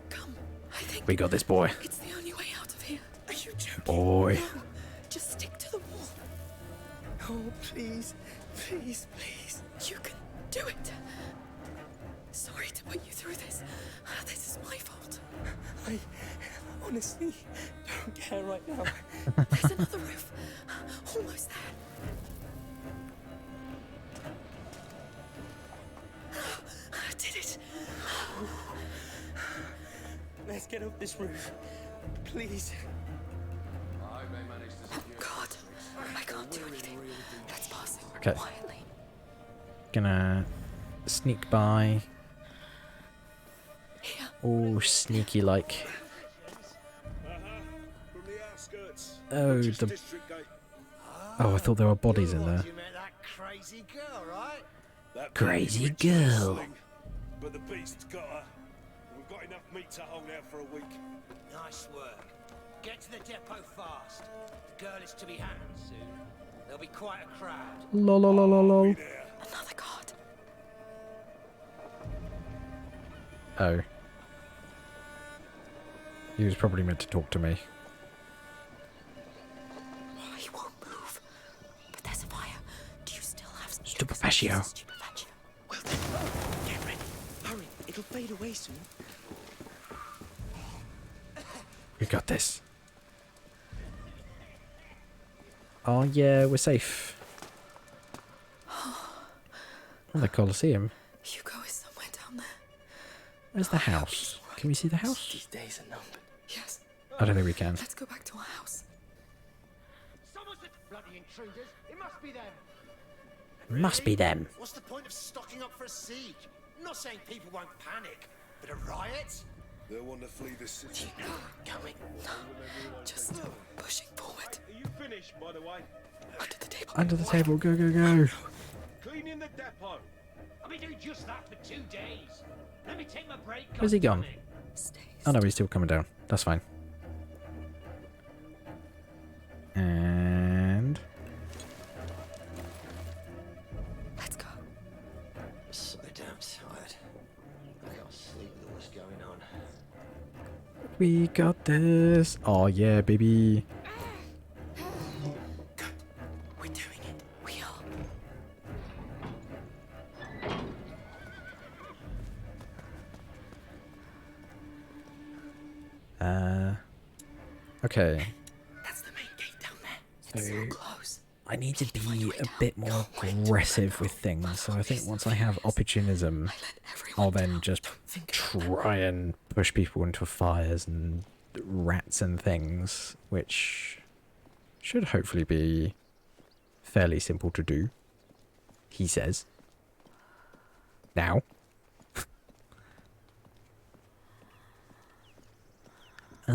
Come. I think We got this, boy. it's the only way out of here. Are you joking? Boy. No, just stick to the wall. Oh, please. Please, please. You can do it. Sorry to put you through this. This is my fault. I honestly don't care right now. There's another roof. Almost there. I did it. Let's get up this roof. Please. I may manage to Oh, God. I can't do anything. Let's pass it Okay. quietly. Gonna sneak by. Here. Oh, sneaky like. From the outskirts. Oh, Just the. district gate. Oh, I thought there were bodies in there. You met that crazy girl, right? That Crazy bloody witch was girl. sling, but the beast's got her. We've got enough meat to hold out for a week. Nice work. Get to the depot fast. The girl is to be hanged soon. There'll be quite a crowd. Lol, lol, lol, lol, lol. Be there. Another guard. Oh. He was probably meant to talk to me. He won't move. But there's a fire. Do you still have some Stupefaccio. Stupefaccio. Well then, get ready. Hurry, it'll fade away soon. We got this. Oh yeah, we're safe. Oh, the Colosseum. Hugo is somewhere down there. Where's the house? Can we see the house? These days are numbered. Yes. I don't think we can. Let's go back to our house. Someone's the bloody intruders. It must be them. Must be them. What's the point of stocking up for a siege? I'm not saying people won't panic, but a riot? They'll want to flee the city. Coming. Just pushing forward. Are you finished, by the way? Under the table. Under the table, go, go, go. Cleaning the depot. I'll be doing just that for 2 days. Let me take my break. Where's he gone? Stay. Oh no, he's still coming down. That's fine. And Let's go. So damn tired. I can't sleep with all this going on. we got this. Oh yeah, baby. We're doing it. We are. Okay. That's the main gate down there. It's so So close. I need to be a bit more aggressive with things. So I think once I have opportunism, Let everyone I'll then down. just Think try and push people into fires and rats and things, which should hopefully be fairly simple to do. He says. Now. Oh,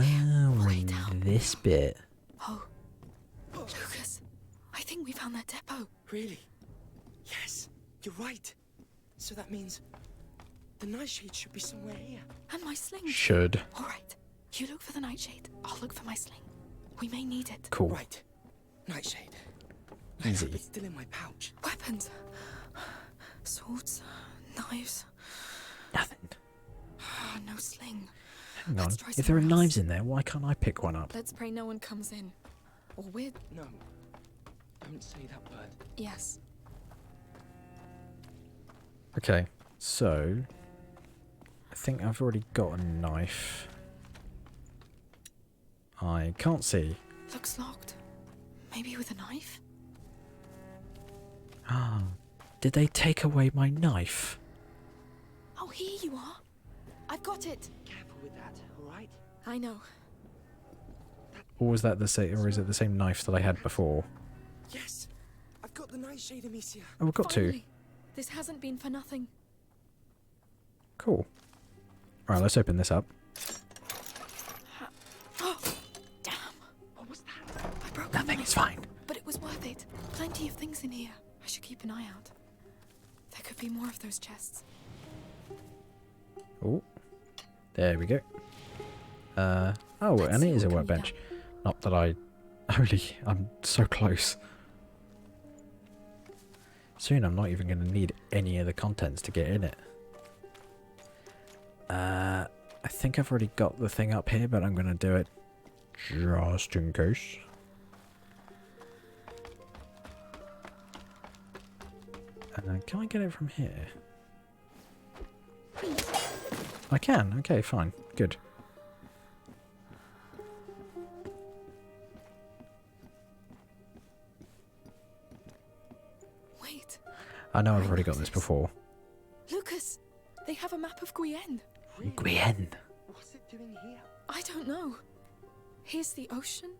Way and down. this bit. Oh. Lucas, I think we found that depot. Really? Yes, you're right. So that means the nightshade should be somewhere here. And my sling. Should. All right. You look for the nightshade. I'll look for my sling. We may need it. Cool. Right. Nightshade. I Easy. hope it's still in my pouch. Weapons. Swords. Knives. Nothing. No sling. Hang on. Let's try If there are somewhere else. knives in there, why can't I pick one up? Let's pray no one comes in. Or we're... No. Don't say that word. Yes. Okay, so I think I've already got a knife. I can't see. Looks locked. Maybe with a knife? Ah, did they take away my knife? Oh, here you are. I've got it. Careful with that, alright? I know. Or was that the same? Or is it the same knife that I had before? Yes! I've got the nightshade, Amicia. Oh, I've got two. Finally. This hasn't been for nothing. Cool. Right, let's open this up. Oh, damn. What was that? I broke Nothing, the it's knife, fine. But it was worth it. Plenty of things in here. I should keep an eye out. There could could be more of those chests. Oh, there we go. Oh, Let's and see it is a what can be workbench. Not that I'm so close. Soon I'm not even going to need any of the contents to get in it. I think I've already got the thing up here, but I'm going to do it just in case. Can I get it from here? I can. Okay, fine. Good. Wait. I know I've already got this before. Lucas, they have a map of Guyenne. Guyenne. What's it doing here? I don't know. Here's the ocean.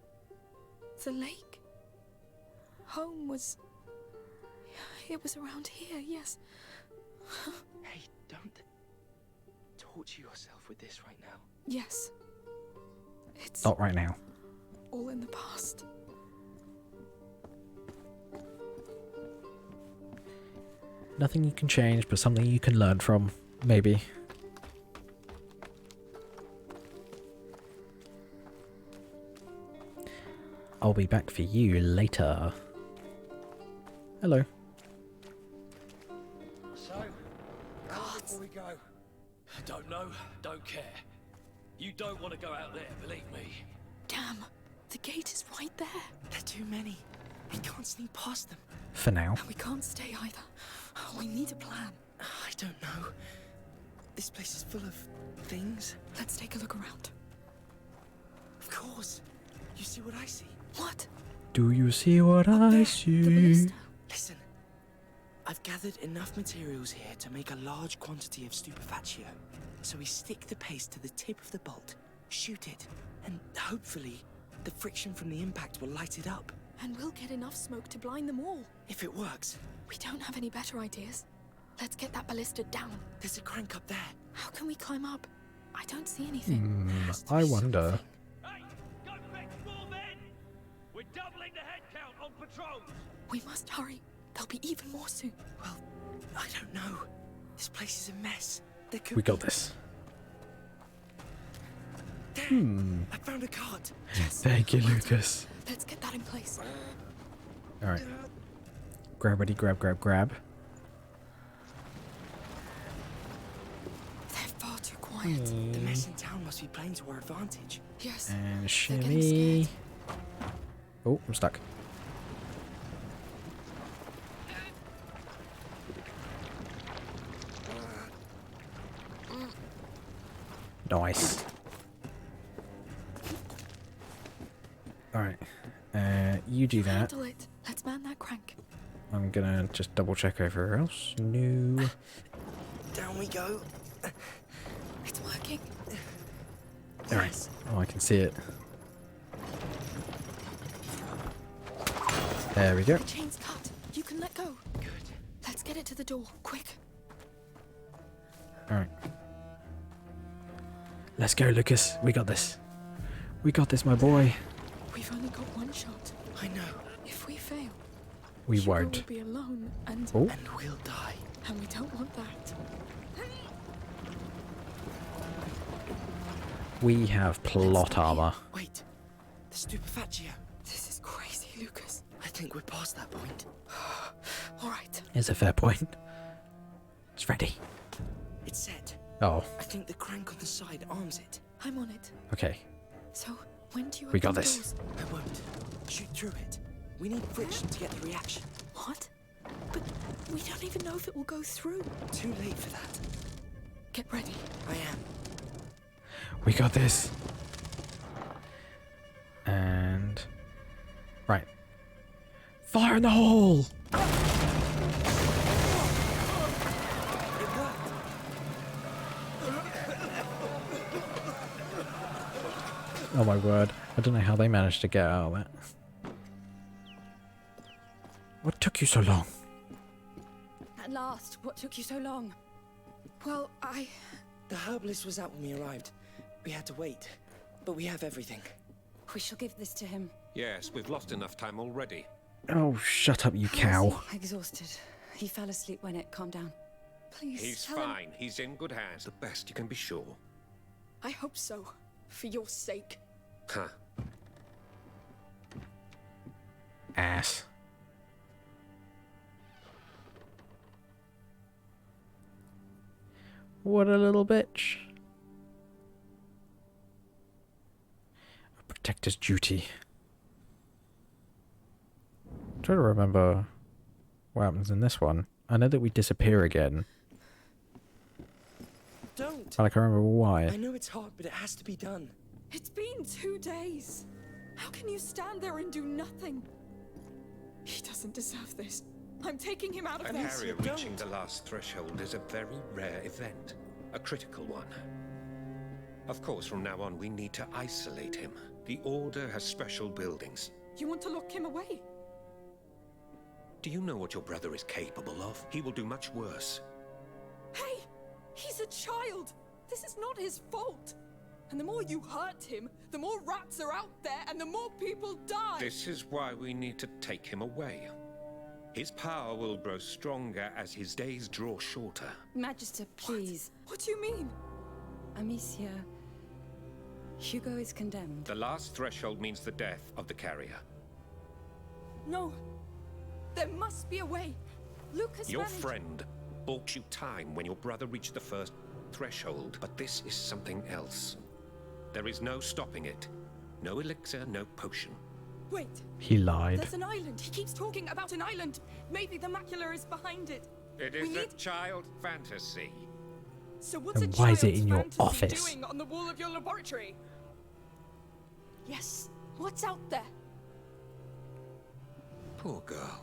The lake. Home was... It was around here, yes. Hey, don't torture yourself with this right now. Yes. It's Not right now. all in the past. Nothing you can change, but something you can learn from, maybe. I'll be back for you later. Hello. So, how before we go? Don't know, don't care. You don't want to go out there, believe me. Damn, the gate is right there. There are too many. We can't sneak past them. For now. And we can't stay either. We need a plan. I don't know. This place is full of things. Let's take a look around. Of course. You see what I see? What? Do you see what I see? Listen. I've gathered enough materials here to make a large quantity of stupefatio. So we stick the paste to the tip of the bolt, shoot it, and hopefully the friction from the impact will light it up. And we'll get enough smoke to blind them all. If it works. We don't have any better ideas. Let's get that ballista down. There's a crank up there. How can we climb up? I don't see anything. I wonder. Hey, go fetch more men! We're doubling the head count on patrols! We must hurry. There'll be even more soon. Well, I don't know. This place is a mess. There could We got this. There! I found a cart. Thank you, Lucas. Let's get that in place. Alright. Grabbity, grab, grab, grab. They're far too quiet. The mess in town must be playing to our advantage. Yes. And getting shimmy. Oh, I'm stuck. Nice. Alright. You do that. Handle it. Let's man that crank. I'm gonna just double check everywhere else. No. Down we go. It's working. Alright. Oh, I can see it. There we go. The chain's cut. You can let go. Good. Let's get it to the door. Quick. Alright. Let's go, Lucas. We got this. We got this, my boy. We've only got one shot. I know. If we fail, We Hugo won't. will be alone, and Oh. And we'll die. and we don't want that. We have plot stop armor. Wait. The stupefatio. This is crazy, Lucas. I think we're past that point. All right. It's a fair point. It's ready. It's set. Oh, I think the crank on the side arms it. I'm on it. okay. So when do you? We got open this. doors? I won't. Shoot through it. We need friction to get the reaction. What? But we don't even know if it will go through. Too late for that. Get ready. I am. We got this. And... Right. Fire in the hole! It worked. Oh my word. I don't know how they managed to get out of that. What took you so long? At last, what took you so long? Well, The herbalist was out when we arrived. We had to wait. But we have everything. We shall give this to him. Yes, we've lost enough time already. Oh, shut up, you cow. Exhausted. He fell asleep when it calmed down. Please He's tell him. fine. He's in good hands. The best you can be sure. I hope so. For your sake. Huh. Ass. What a little bitch. A protector's duty. I'm trying to remember what happens in this one. I know that we disappear again. Don't. But I can't remember why. I know it's hard, but it has to be done. It's been 2 days. How can you stand there and do nothing? He doesn't deserve this. I'm taking him out of A there. carrier reaching the last threshold is a very rare event. A critical one. Of course, from now on, we need to isolate him. The Order has special buildings. You want to lock him away? Do you know what your brother is capable of? He will do much worse. Hey! He's a child! This is not his fault! And the more you hurt him, the more rats are out there and the more people die! This is why we need to take him away. His power will grow stronger as his days draw shorter. Magister, please. What do you mean? Amicia, Hugo is condemned. The last threshold means the death of the carrier. No. There must be a way. Lucas Your managed... friend bought you time when your brother reached the first threshold, but this is something else. There is no stopping it. No elixir, no potion. Wait. He lied. There's an island. He keeps talking about an island. Maybe the macula is behind it. It is a child fantasy. So what's Then a why is it child's in your fantasy office? doing on the wall of your laboratory? Yes. What's out there? Poor girl.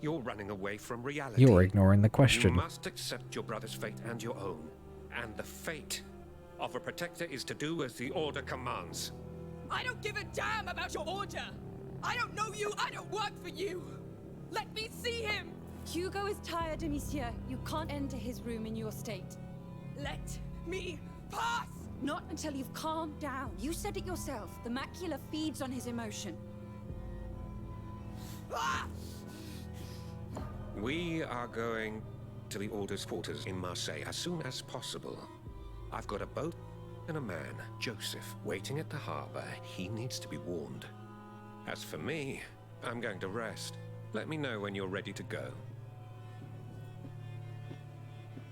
You're running away from reality. You're ignoring the You question. must accept your brother's fate and your own. And the fate of a protector is to do as the Order commands. I don't give a damn about your order. I don't know you. I don't work for you. Let me see him. Hugo is tired, Amicia. You can't enter his room in your state. Let me pass. Not until you've calmed down. You said it yourself. The macula feeds on his emotion. Ah! We are going to the Order's quarters in Marseille as soon as possible. I've got a boat and a man, Joseph, waiting at the harbor. He needs to be warned. As for me, I'm going to rest. Let me know when you're ready to go.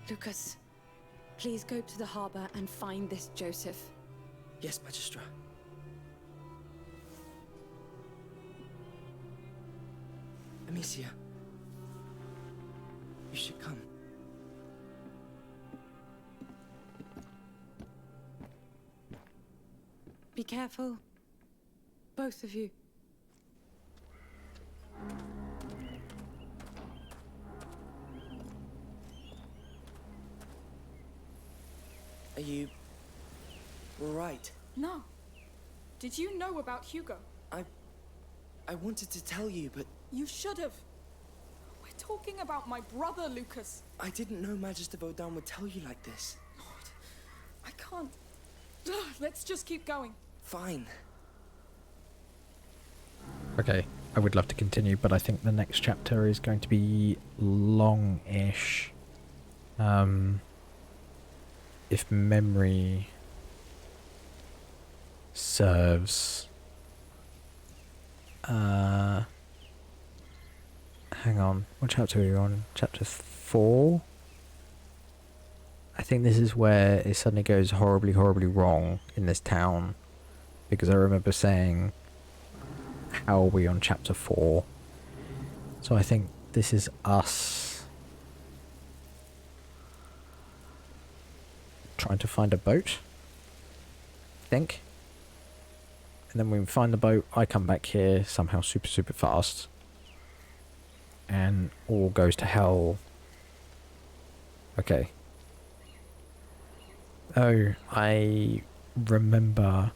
Lucas, please go to the harbor and find this Joseph. Yes, Magistra. Amicia. You should come. Be careful. Both of you. Are you... all right? No. Did you know about Hugo? I wanted to tell you, but... You should have. We're talking about my brother, Lucas. I didn't know Magister Vaudin would tell you like this. Lord, I can't. Let's just keep going. Fine. Okay, I would love to continue, but I think the next chapter is going to be long-ish. If memory serves. Hang on, what chapter are you on? Chapter 4? I think this is where it suddenly goes horribly, horribly wrong in this town. Because I remember saying, how are we on chapter 4? So I think this is us trying to find a boat, I think. And then when we find the boat, I come back here somehow super, super fast. And all goes to hell. Okay. Oh, I remember...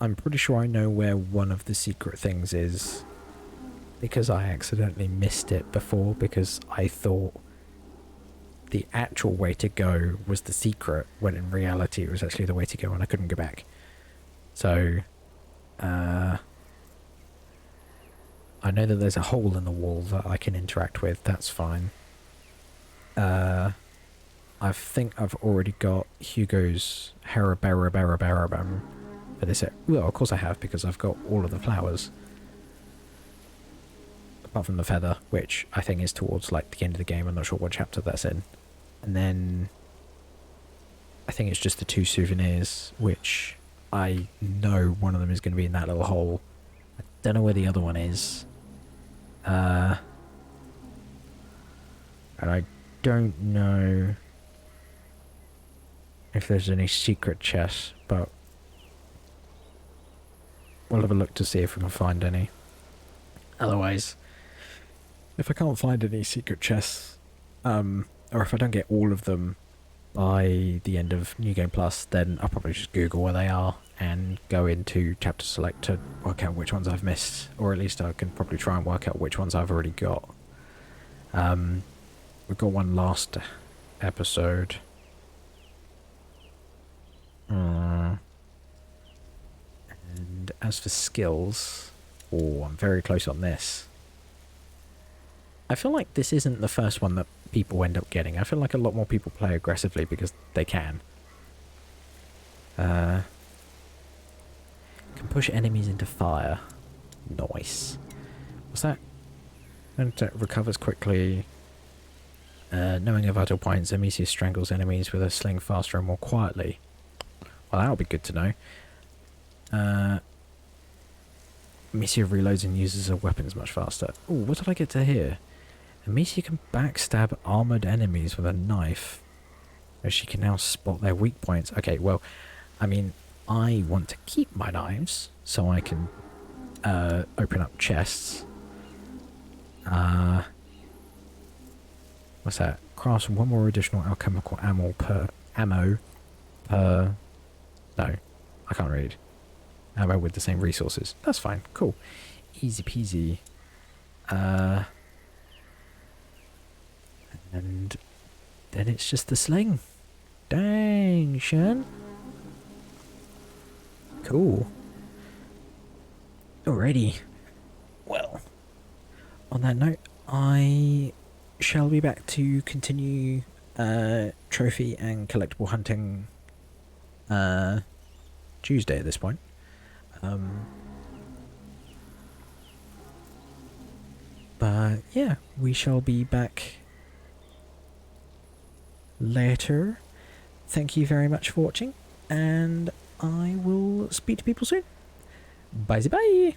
I'm pretty sure I know where one of the secret things is. Because I accidentally missed it before, because I thought the actual way to go was the secret, when in reality it was actually the way to go and I couldn't go back. So, I know that there's a hole in the wall that I can interact with, that's fine. I think I've already got Hugo's Heraberabarabarabam for this. Well, of course I have, because I've got all of the flowers. Apart from the feather, which I think is towards like the end of the game. I'm not sure what chapter that's in. And then I think it's just the 2 souvenirs, which I know one of them is going to be in that little hole. I don't know where the other one is. And I don't know if there's any secret chests, but we'll have a look to see if we can find any. Otherwise, if I can't find any secret chests, or if I don't get all of them by the end of New Game Plus, then I'll probably just Google where they are and go into Chapter Select to work out which ones I've missed, or at least I can probably try and work out which ones I've already got. We got one last episode. And as for skills, oh, I'm very close on this. I feel like this isn't the first one that people end up getting. I feel like a lot more people play aggressively because they can. Can push enemies into fire. Nice. What's that? And it recovers quickly. Knowing her vital points, Amicia strangles enemies with a sling faster and more quietly. Well, that'll be good to know. Amicia reloads and uses her weapons much faster. Ooh, what did I get to here? Amicia can backstab armoured enemies with a knife, as she can now spot their weak points. Okay, well, I mean, I want to keep my knives, so I can open up chests. What's that? Craft 1 more additional alchemical ammo per... No, I can't read. Ammo with the same resources. That's fine. Cool. Easy peasy. And then it's just the sling. Dang, Shen. Cool. Alrighty. Well, on that note, I shall be back to continue trophy and collectible hunting Tuesday at this point. But yeah, we shall be back later. Thank you very much for watching, and I will speak to people soon. Bye bye.